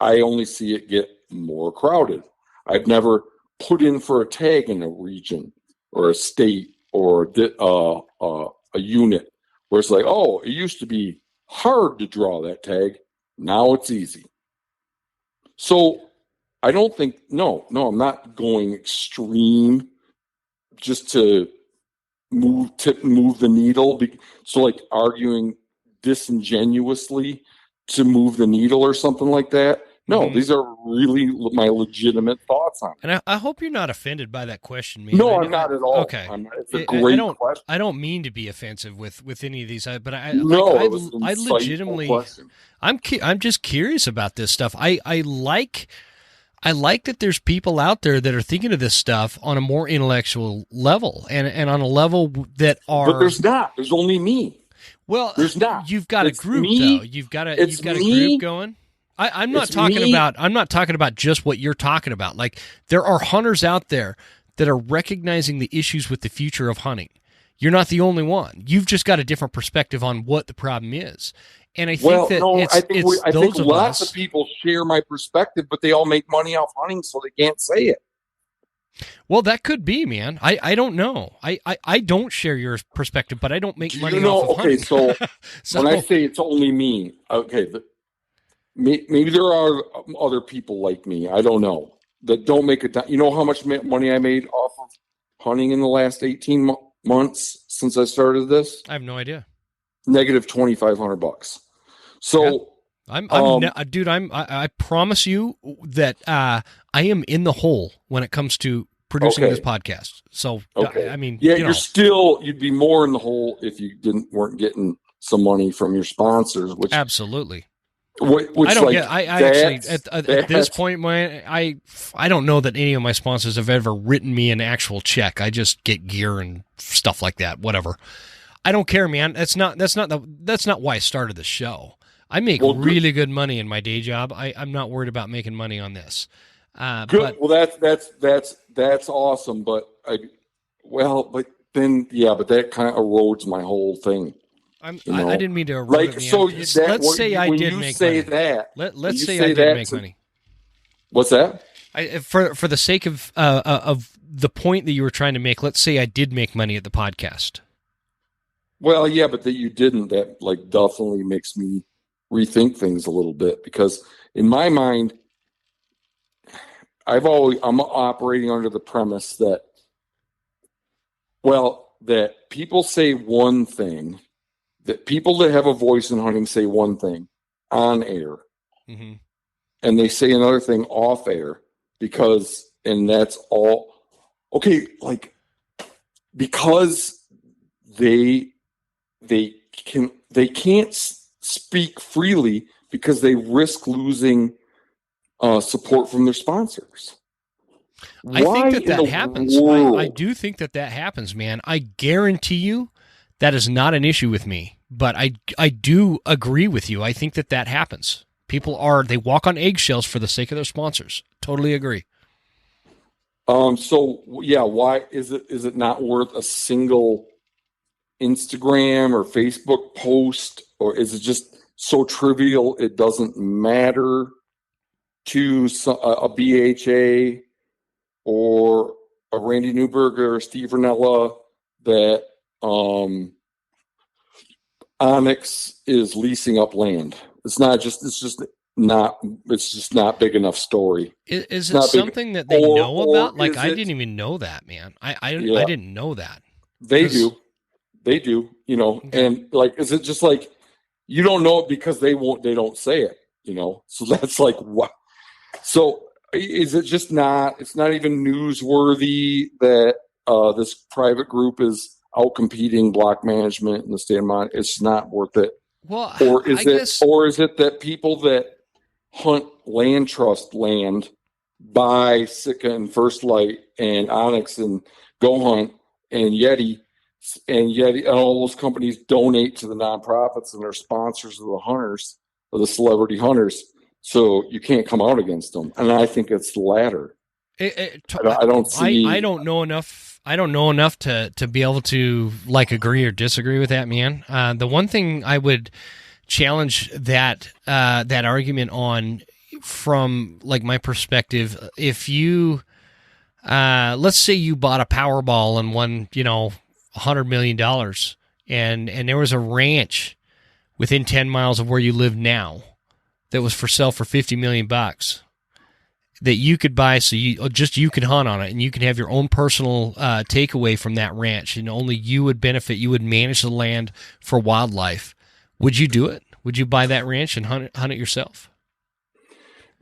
I only see it get more crowded. I've never put in for a tag in a region or a state or a unit where it's like, oh, it used to be hard to draw that tag. Now it's easy. So I don't think, no, I'm not going extreme just to move the needle. So like arguing disingenuously to move the needle or something like that. No, mm-hmm. These are really my legitimate thoughts on it. And I hope you're not offended by that question, man. No, I'm not at all. Okay. It's a great question. I don't mean to be offensive with any of these, but I legitimately, question. I'm just curious about this stuff. I like that there's people out there that are thinking of this stuff on a more intellectual level and on a level that are. But there's not. There's only me. Well, there's not. You've got a group though. You've got a group going. I'm not talking about just what you're talking about. Like there are hunters out there that are recognizing the issues with the future of hunting. You're not the only one. You've just got a different perspective on what the problem is. And I think I think lots of people share my perspective, but they all make money off hunting, so they can't say it. Well, that could be, man. I don't know. I don't share your perspective, but I don't make money off of hunting. So when I say it's only me, okay, maybe there are other people like me, I don't know, that don't make it down. You know how much money I made off of hunting in the last 18 months since I started this? I have no idea. Negative $2,500. So I promise you that I am in the hole when it comes to producing this podcast. So I mean, you'd be more in the hole if you weren't getting some money from your sponsors, which absolutely. Which I don't get. I actually at this point, I don't know that any of my sponsors have ever written me an actual check. I just get gear and stuff like that. Whatever. I don't care, man. That's not why I started the show. I make really good money in my day job. I'm not worried about making money on this. Good. Well, that's awesome. But that kind of erodes my whole thing. I didn't mean to erode it. So let's say I did make money. Let's say I did make money. What's that? For the sake of the point that you were trying to make, let's say I did make money at the podcast. Well, yeah, but that you didn't. That definitely makes me rethink things a little bit, because in my mind, I'm operating under the premise that people say one thing. That people that have a voice in hunting say one thing, on air, Mm-hmm. and they say another thing off air, and that's all okay. Like, because they can't speak freely because they risk losing support from their sponsors. I think that happens. I do think that happens, man. I guarantee you that is not an issue with me, but I do agree with you. I think that happens. They walk on eggshells for the sake of their sponsors. Totally agree. So yeah, why is it not worth a single Instagram or Facebook post, or is it just so trivial it doesn't matter to a BHA or a Randy Newberg or Steve Rinella that Onyx is leasing up land? It's just not big enough story. Is it something that they know about? Like, I didn't even know that, man. I didn't know that. They do. Okay. And like, is it just like, you don't know it because they don't say it, So that's like, what? So is it just it's not even newsworthy that this private group is out competing block management in the state of Montana? It's not worth it. Well, or is it that people that hunt land trust land buy Sitka and First Light and Onyx and Go Hunt and Yeti and all those companies donate to the nonprofits and they're sponsors of the hunters, of the celebrity hunters, so you can't come out against them? And I think it's the latter. I don't know enough. I don't know enough to be able to like agree or disagree with that, man. The one thing I would challenge that argument on, from like my perspective, if you let's say you bought a Powerball and won, $100 million, and there was a ranch within 10 miles of where you live now that was for sale for $50 million that you could buy, so you could hunt on it, and you could have your own personal takeaway from that ranch, and only you would benefit. You would manage the land for wildlife. Would you do it? Would you buy that ranch and hunt it yourself?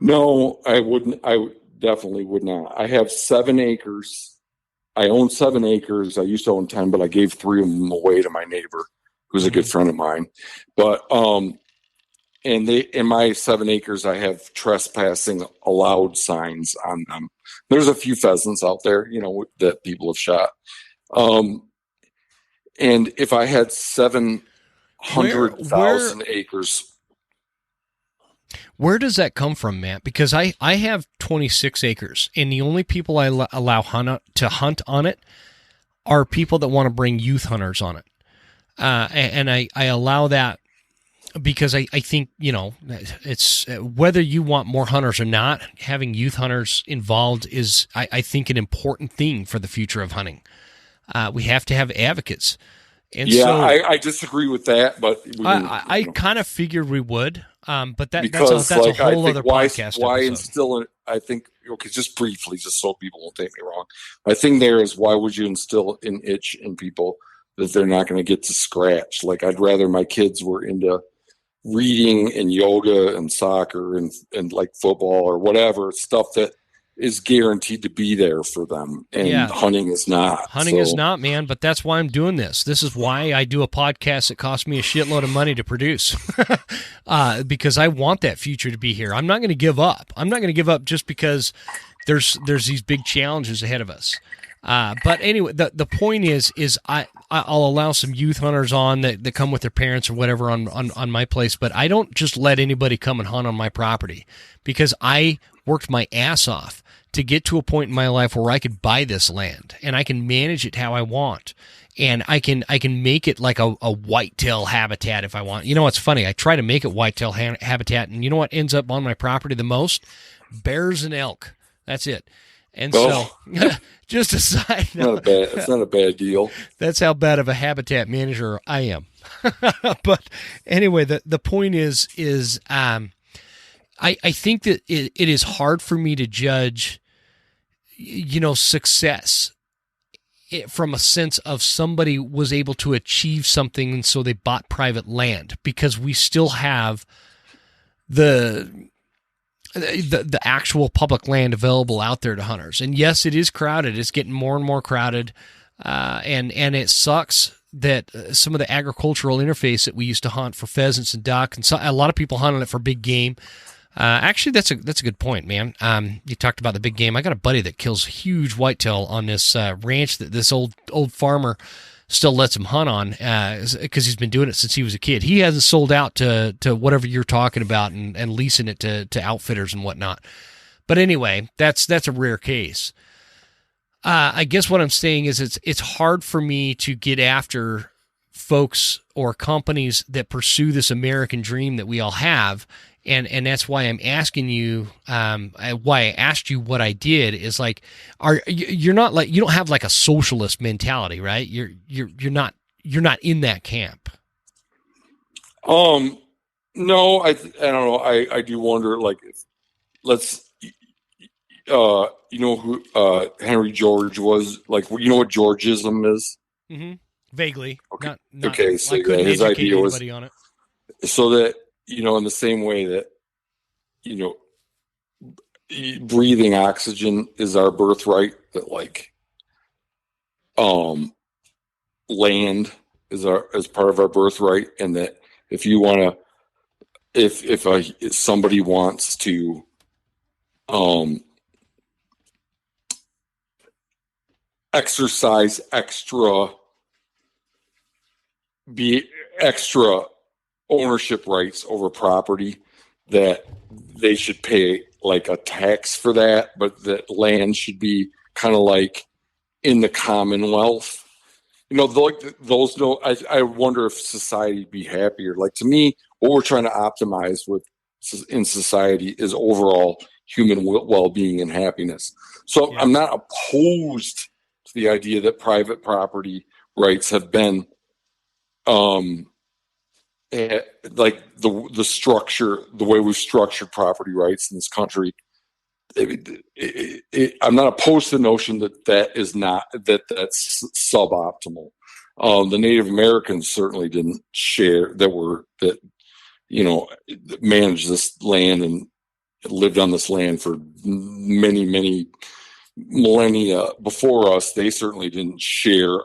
No, I wouldn't. I definitely would not. I have 7 acres. I own 7 acres. I used to own 10, but I gave 3 of them away to my neighbor, who's a good friend of mine. But and in my 7 acres, I have trespassing allowed signs on them. There's a few pheasants out there, that people have shot. And if I had 700,000 acres. Where does that come from, Matt? Because I have 26 acres, and the only people I allow to hunt on it are people that want to bring youth hunters on it. And I allow that because I think, it's whether you want more hunters or not, having youth hunters involved is, I think, an important thing for the future of hunting. We have to have advocates. And I disagree with that, but I kind of figured we would. But that's a whole other podcast. Why instill it? I think, just briefly, just so people won't take me wrong. My thing there is, why would you instill an itch in people that they're not going to get to scratch? Like, I'd rather my kids were into reading and yoga and soccer and like football or whatever stuff that is guaranteed to be there for them, and hunting is not. Hunting is not, man, but that's why I'm doing this. This is why I do a podcast that costs me a shitload of money to produce, because I want that future to be here. I'm not going to give up. I'm not going to give up just because there's these big challenges ahead of us. But anyway, the point is I'll allow some youth hunters on that come with their parents or whatever on my place, but I don't just let anybody come and hunt on my property, because I worked my ass off to get to a point in my life where I could buy this land and I can manage it how I want. And I can make it like a whitetail habitat if I want. It's funny. I try to make it whitetail habitat, and you know what ends up on my property the most? Bears and elk. That's it. And so, just a side note. It's not a bad deal. That's how bad of a habitat manager I am. But anyway, the point is I think that it is hard for me to judge, success from a sense of somebody was able to achieve something and so they bought private land, because we still have the actual public land available out there to hunters. And yes, it is crowded. It's getting more and more crowded. And it sucks that some of the agricultural interface that we used to hunt for pheasants and duck, and a lot of people hunting it for big game. Actually, that's a good point, man. You talked about the big game. I got a buddy that kills huge whitetail on this ranch that this old farmer still lets him hunt on, because he's been doing it since he was a kid. He hasn't sold out to whatever you're talking about and leasing it to outfitters and whatnot. But anyway, that's a rare case. I guess what I'm saying is it's hard for me to get after folks or companies that pursue this American dream that we all have. And that's why I'm asking you, why I asked you what I did is like, you're not like, you don't have like a socialist mentality, right? You're not in that camp. No, I don't know. I do wonder, like, you know who Henry George was, like, you know what Georgism is? Mm-hmm. Vaguely. Okay. Not, okay. So I couldn't his educate idea was anybody on it. So that, you know, in the same way that, you know, breathing oxygen is our birthright, that like, land is part of our birthright, and that if you want to, if somebody wants to, exercise extra ownership rights over property, that they should pay like a tax for that, but that land should be kind of like in the Commonwealth. You know, those. No, I wonder if society would be happier. Like, to me, what we're trying to optimize in society is overall human well-being and happiness. So yeah. I'm not opposed to the idea that private property rights have been, like the structure, the way we've structured property rights in this country. I'm not opposed to the notion that's suboptimal. The Native Americans certainly didn't share that managed this land and lived on this land for many, many millennia before us. They certainly didn't share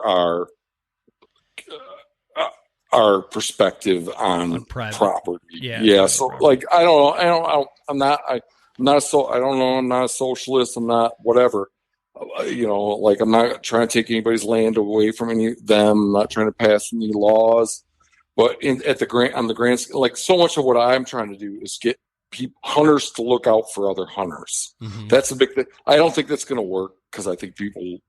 our perspective on property. Yeah. So property. Like, I don't know. I'm not a socialist. I'm not whatever. You know, like, I'm not trying to take anybody's land away from any of them. I'm not trying to pass any laws. But on the grand scale, like, so much of what I'm trying to do is get hunters to look out for other hunters. Mm-hmm. That's a big thing. I don't think that's going to work, because I think people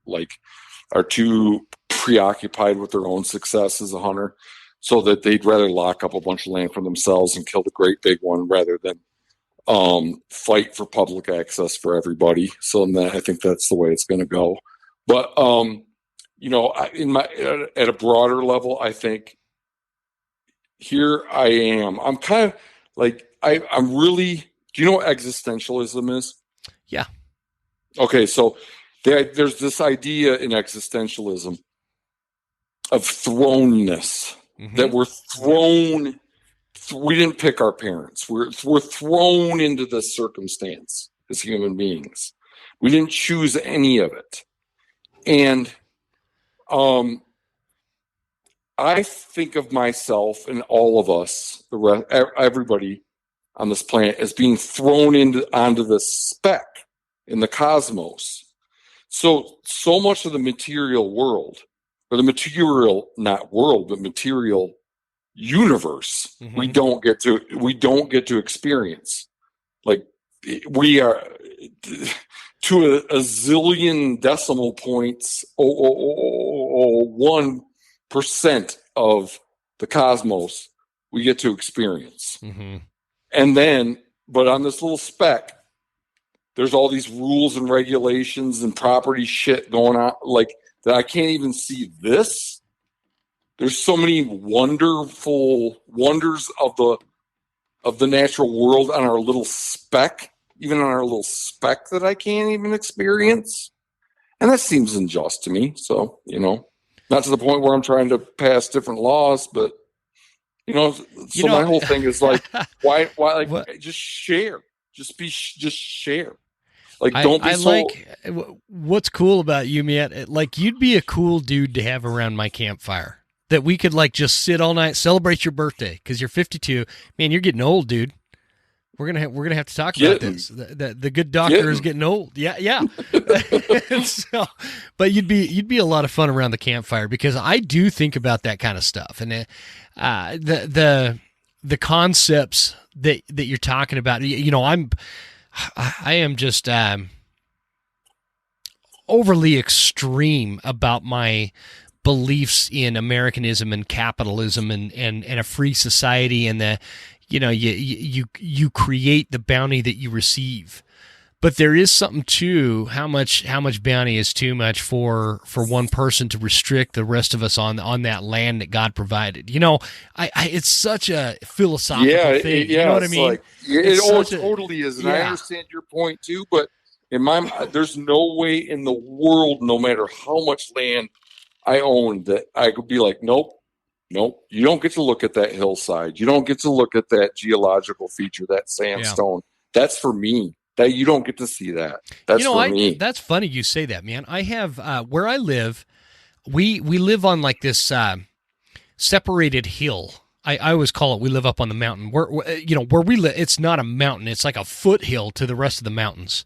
are too preoccupied with their own success as a hunter, so that they'd rather lock up a bunch of land for themselves and kill the great big one rather than fight for public access for everybody. So I think that's the way it's going to go. But you know, at a broader level, I think here I am. I'm kind of like, I'm really. Do you know what existentialism is? Yeah. Okay, so there's this idea in existentialism of thrownness. Mm-hmm. That we're thrown. We didn't pick our parents. We're thrown into this circumstance as human beings. We didn't choose any of it. And I think of myself and all of us, everybody on this planet, as being thrown onto the speck in the cosmos. So much of the material world, or the material, not world, but material universe, mm-hmm. we don't get to experience. Like, we are to a zillion decimal points, 1% of the cosmos we get to experience. Mm-hmm. And then, but on this little speck, there's all these rules and regulations and property shit going on, like, that I can't even see this. There's so many wonderful wonders of the natural world on our little speck, that I can't even experience. And that seems unjust to me. So, you know, not to the point where I'm trying to pass different laws, but You know, so You know, my whole thing is like, why, like, what just share, just share. Like, don't be I so. like what's cool about you, man. Like, you'd be a cool dude to have around my campfire. That we could like just sit all night, celebrate your birthday because you're 52. Man, you're getting old, dude. We're gonna have to talk about Getting, this. The good doctor is getting old. Yeah, yeah. So, but you'd be a lot of fun around the campfire because I do think about that kind of stuff and the concepts that you're talking about. You know, I am just overly extreme about my beliefs in Americanism and capitalism and a free society and the, you know, you create the bounty that you receive. But there is something to how much bounty is too much for one person to restrict the rest of us on that land that God provided. You know, I it's such a philosophical thing. You know what I mean? Like, it totally is, and I understand your point too. But in my mind, there's no way in the world, no matter how much land I own, that I could be like, nope, you don't get to look at that hillside. You don't get to look at that geological feature, that sandstone. Yeah. That's for me. That you don't get to see that. That's for me. That's funny you say that, man. I have where I live, we live on like this separated hill. I always call it. We live up on the mountain. Where we live, it's not a mountain. It's like a foothill to the rest of the mountains.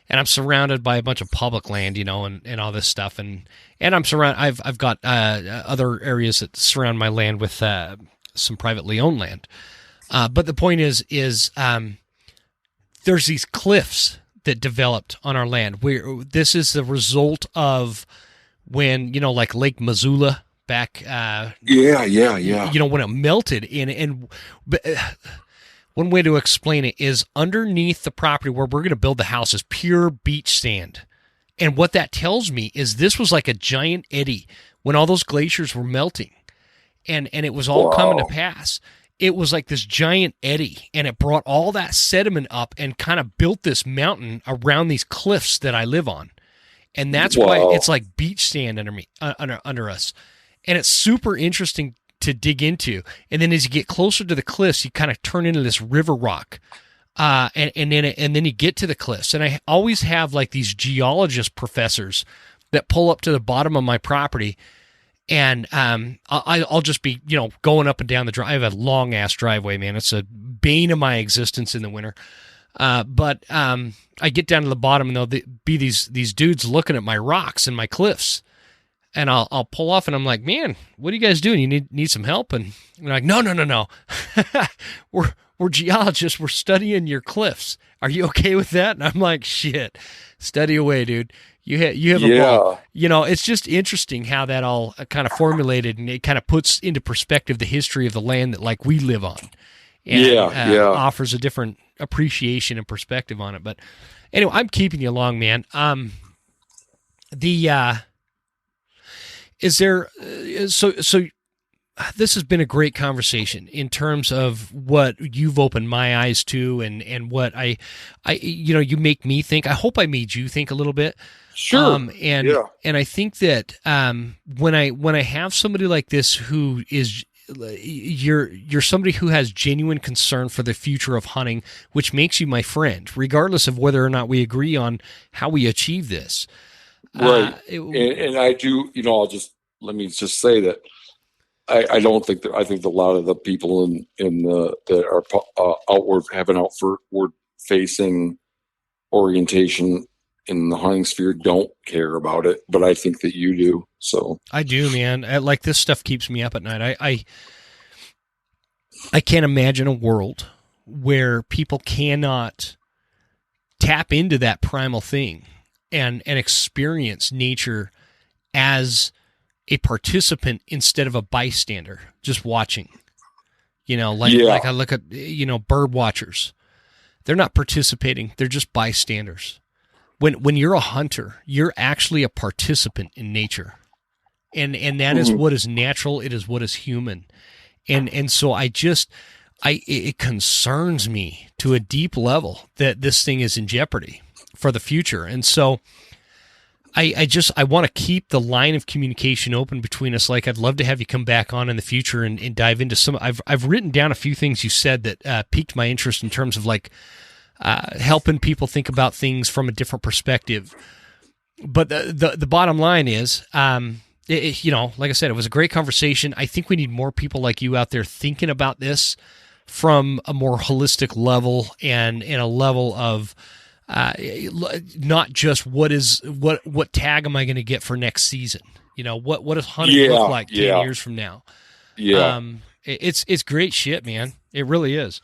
And I'm surrounded by a bunch of public land, you know, and all this stuff. And I'm surrounded. I've got other areas that surround my land with some privately owned land. But the point is there's these cliffs that developed on our land. This is the result of when, you know, like Lake Missoula back. You know, when it melted one way to explain it is underneath the property where we're going to build the house is pure beach sand. And what that tells me is this was like a giant eddy when all those glaciers were melting and it was all coming to pass. It was like this giant eddy, and it brought all that sediment up and kind of built this mountain around these cliffs that I live on. And that's why it's like beach sand under us. And it's super interesting to dig into. And then as you get closer to the cliffs, you kind of turn into this river rock. And then you get to the cliffs. And I always have like these geologist professors that pull up to the bottom of my property. And I'll just be, you know, going up and down the drive. I have a long ass driveway, man. It's a bane of my existence in the winter. But I get down to the bottom, and there'll be these dudes looking at my rocks and my cliffs. And I'll pull off, and I'm like, man, what are you guys doing? You need some help? And they're like, no. We're geologists. We're studying your cliffs. Are you okay with that? And I'm like, shit, study away, dude. You have a ball. You know, it's just interesting how that all kind of formulated, and it kind of puts into perspective the history of the land that like we live on. And, offers a different appreciation and perspective on it. But anyway, I'm keeping you along, man. Is there so this has been a great conversation in terms of what you've opened my eyes to and what I you know, you make me think. I hope I made you think a little bit. Sure. And I think that when I have somebody like this who is you're somebody who has genuine concern for the future of hunting, which makes you my friend, regardless of whether or not we agree on how we achieve this. Right. And I do, you know, let me just say that I don't think that, I think a lot of the people in the, that are have an outward facing orientation in the hunting sphere don't care about it, but I think that you do. So I do, man. Like, this stuff keeps me up at night. I can't imagine a world where people cannot tap into that primal thing and experience nature as a participant instead of a bystander, just watching. You know, like I look at, you know, bird watchers. They're not participating. They're just bystanders. When you're a hunter, you're actually a participant in nature. And that is what is natural. It is what is human. And so it concerns me to a deep level that this thing is in jeopardy for the future. And so I want to keep the line of communication open between us. Like, I'd love to have you come back on in the future and dive into some. I've written down a few things you said that piqued my interest in terms of like helping people think about things from a different perspective. But the bottom line is, like I said, it was a great conversation. I think we need more people like you out there thinking about this from a more holistic level and a level of not just what tag am I going to get for next season? What does hunting look like 10 years from now? Yeah. It's great shit, man. It really is.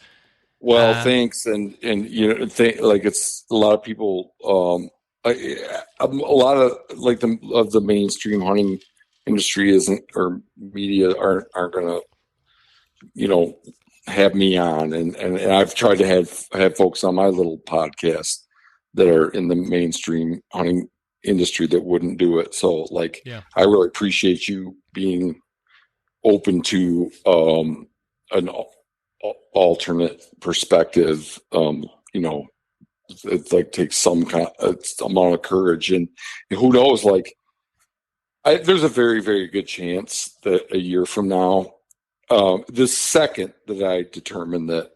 Well, thanks. And it's a lot of people, a lot of like the mainstream hunting industry isn't, or media aren't going to, have me on. And I've tried to have folks on my little podcast that are in the mainstream hunting industry that wouldn't do it. So I really appreciate you being open to an alternate perspective. It takes some amount of courage, and who knows, there's a very, very good chance that a year from now, the second that I determine that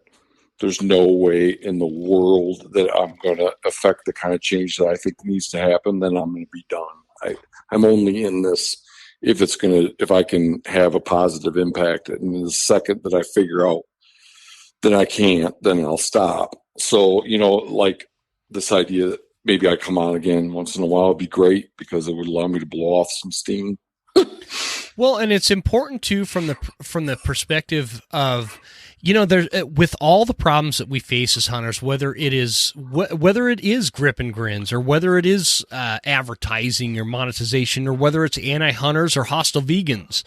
there's no way in the world that I'm going to affect the kind of change that I think needs to happen, then I'm going to be done. I'm only in this if I can have a positive impact. And the second that I figure out that I can't, then I'll stop. So, this idea that maybe I come on again once in a while would be great, because it would allow me to blow off some steam. Well, and it's important too from the perspective of, there's with all the problems that we face as hunters, whether it is grip and grins, or whether it is advertising or monetization, or whether it's anti-hunters or hostile vegans.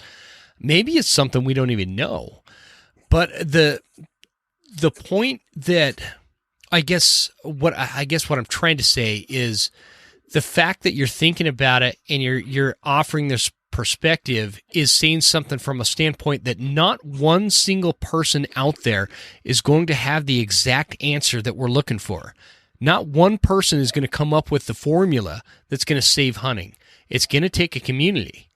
Maybe it's something we don't even know. But the point that I guess what I'm trying to say is the fact that you're thinking about it and you're offering this perspective is saying something from a standpoint that not one single person out there is going to have the exact answer that we're looking for. Not one person is going to come up with the formula that's going to save hunting. It's going to take a community.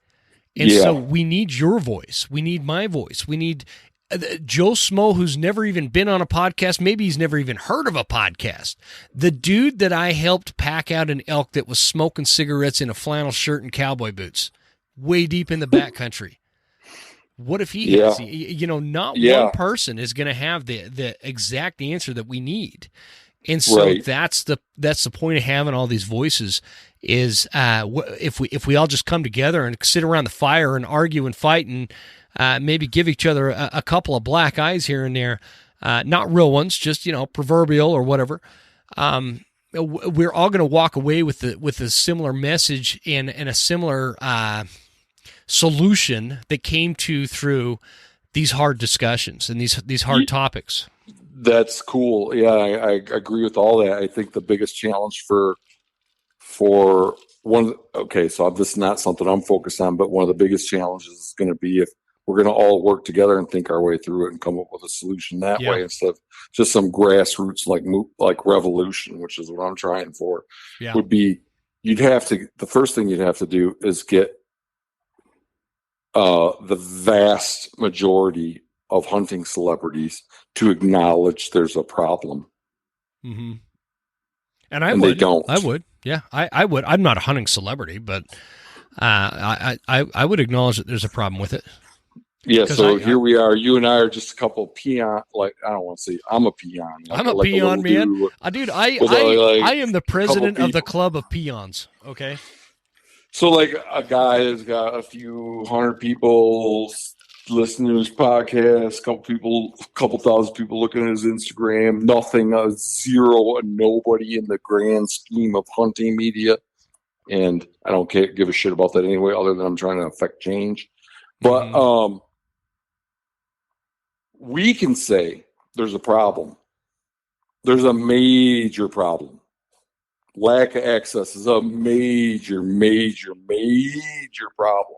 And so we need your voice. We need my voice. We need Joe Smo, who's never even been on a podcast. Maybe he's never even heard of a podcast. The dude that I helped pack out an elk that was smoking cigarettes in a flannel shirt and cowboy boots, way deep in the backcountry. What if he has, not one person is going to have the exact answer that we need. And so that's the point of having all these voices is if we all just come together and sit around the fire and argue and fight and maybe give each other a couple of black eyes here and there, not real ones, just, proverbial or whatever. We're all going to walk away with a similar message and a similar solution that came through these hard discussions and these hard topics. That's cool. Yeah, I agree with all that. I think the biggest challenge for one. Okay, so this is not something I'm focused on, but one of the biggest challenges is going to be if we're going to all work together and think our way through it and come up with a solution that way, instead of just some grassroots like revolution, which is what I'm trying for. Would be the first thing you'd have to do is get the vast majority of hunting celebrities to acknowledge there's a problem. Mm-hmm. And they don't. I would. Yeah, I would. I'm not a hunting celebrity, but I would acknowledge that there's a problem with it. Yeah, so here we are. You and I are just a couple of peon. I don't want to say I'm a peon. I'm a peon, man. Dude, I am the president of the club of peons. Okay. So a guy has got a few hundred people listening to his podcast, couple thousand people looking at his Instagram, nothing, a zero, a nobody in the grand scheme of hunting media. And I don't give a shit about that anyway, other than I'm trying to affect change. But we can say there's a problem. There's a major problem. Lack of access is a major, major, major problem.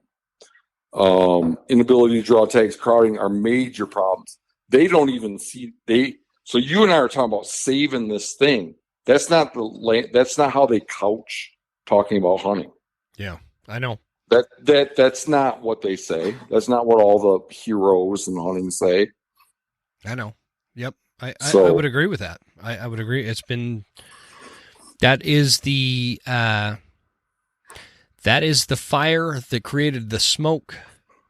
Inability to draw tags, crowding are major problems. They don't even see so you and I are talking about saving this thing. That's not how they couch talking about hunting. Yeah, I know. That's not what they say. That's not what all the heroes in hunting say. I know. Yep. I So- would agree with that. I would agree. That is the fire that created the smoke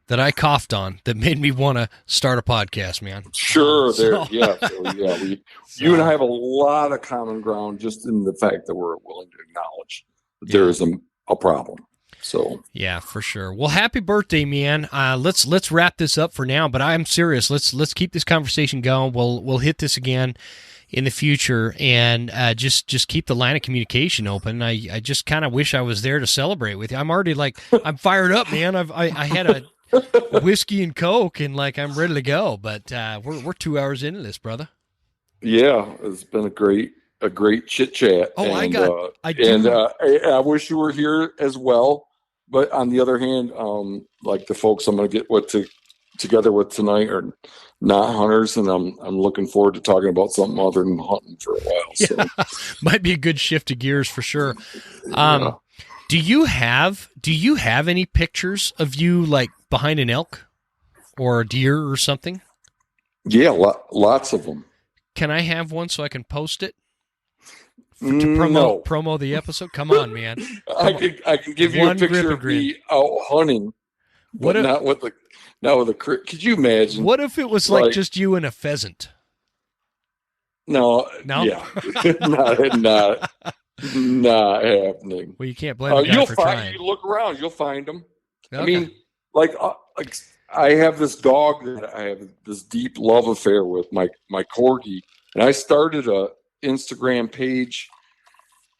that I coughed on that made me want to start a podcast, man. Sure. So- You and I have a lot of common ground just in the fact that we're willing to acknowledge that there is a problem. So yeah, for sure. Well, happy birthday, man. Let's wrap this up for now, but I'm serious. Let's keep this conversation going. We'll hit this again in the future, and just keep the line of communication open. I just kind of wish I was there to celebrate with you. I'm already I'm fired up, man. I had a whiskey and Coke, and I'm ready to go. But we're 2 hours into this, brother. yeah, it's been a great chit chat. Oh, and, I I wish you were here as well. But on the other hand, the folks I'm going to get together with tonight are not hunters, and I'm looking forward to talking about something other than hunting for a while. So. Yeah, might be a good shift of gears for sure. Yeah. Do you have any pictures of you behind an elk or a deer or something? Yeah, lots of them. Can I have one so I can post it? To No. promo the episode? Come on, man. I can give you a One grip picture and of grin. me out hunting, but not with a could you imagine? What if it was just you and a pheasant? No. No? Yeah. not happening. Well, you can't blame the guy for trying. You look around, you'll find them. Okay. I mean, I have this dog that I have this deep love affair with, my corgi, and I started a Instagram page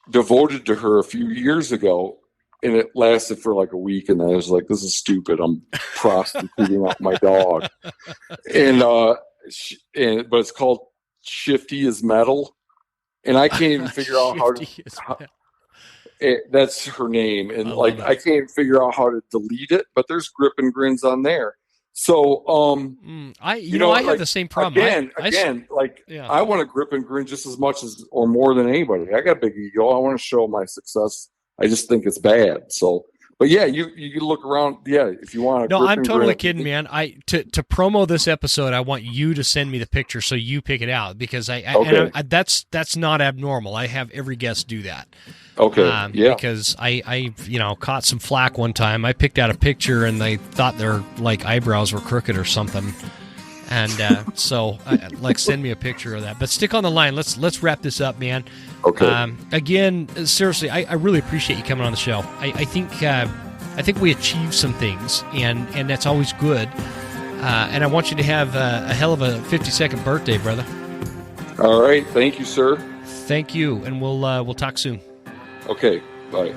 devoted to her a few years ago, and it lasted for a week, and I was like, this is stupid. I'm prostituting out my dog. But it's called Shifty is Metal, and I can't even figure out that's her name, and I can't even figure out how to delete it, but there's grip and grins on there. So I have the same problem. I want to grip and grin just as much as or more than anybody. I got a big ego. I want to show my success. I just think it's bad. So, but yeah, you look around. Yeah, if you want to. No, I'm totally kidding, man. To promo this episode, I want you to send me the picture so you pick it out, because that's not abnormal. I have every guest do that. Okay. Yeah. Because I caught some flack one time. I picked out a picture and they thought their eyebrows were crooked or something, and so send me a picture of that. But stick on the line. Let's wrap this up, man. Okay. Again, seriously, I really appreciate you coming on the show. I think we achieved some things, and that's always good. And I want you to have a hell of a 52nd birthday, brother. All right. Thank you, sir. Thank you, and we'll talk soon. Okay, bye.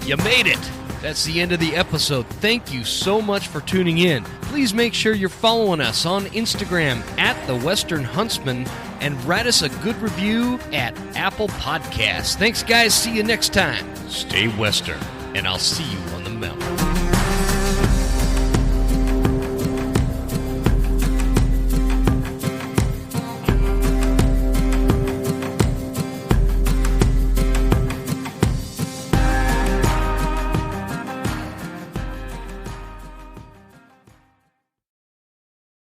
You made it! That's the end of the episode. Thank you so much for tuning in. Please make sure you're following us on Instagram @TheWesternHuntsman and write us a good review at Apple Podcasts. Thanks, guys. See you next time. Stay Western, and I'll see you on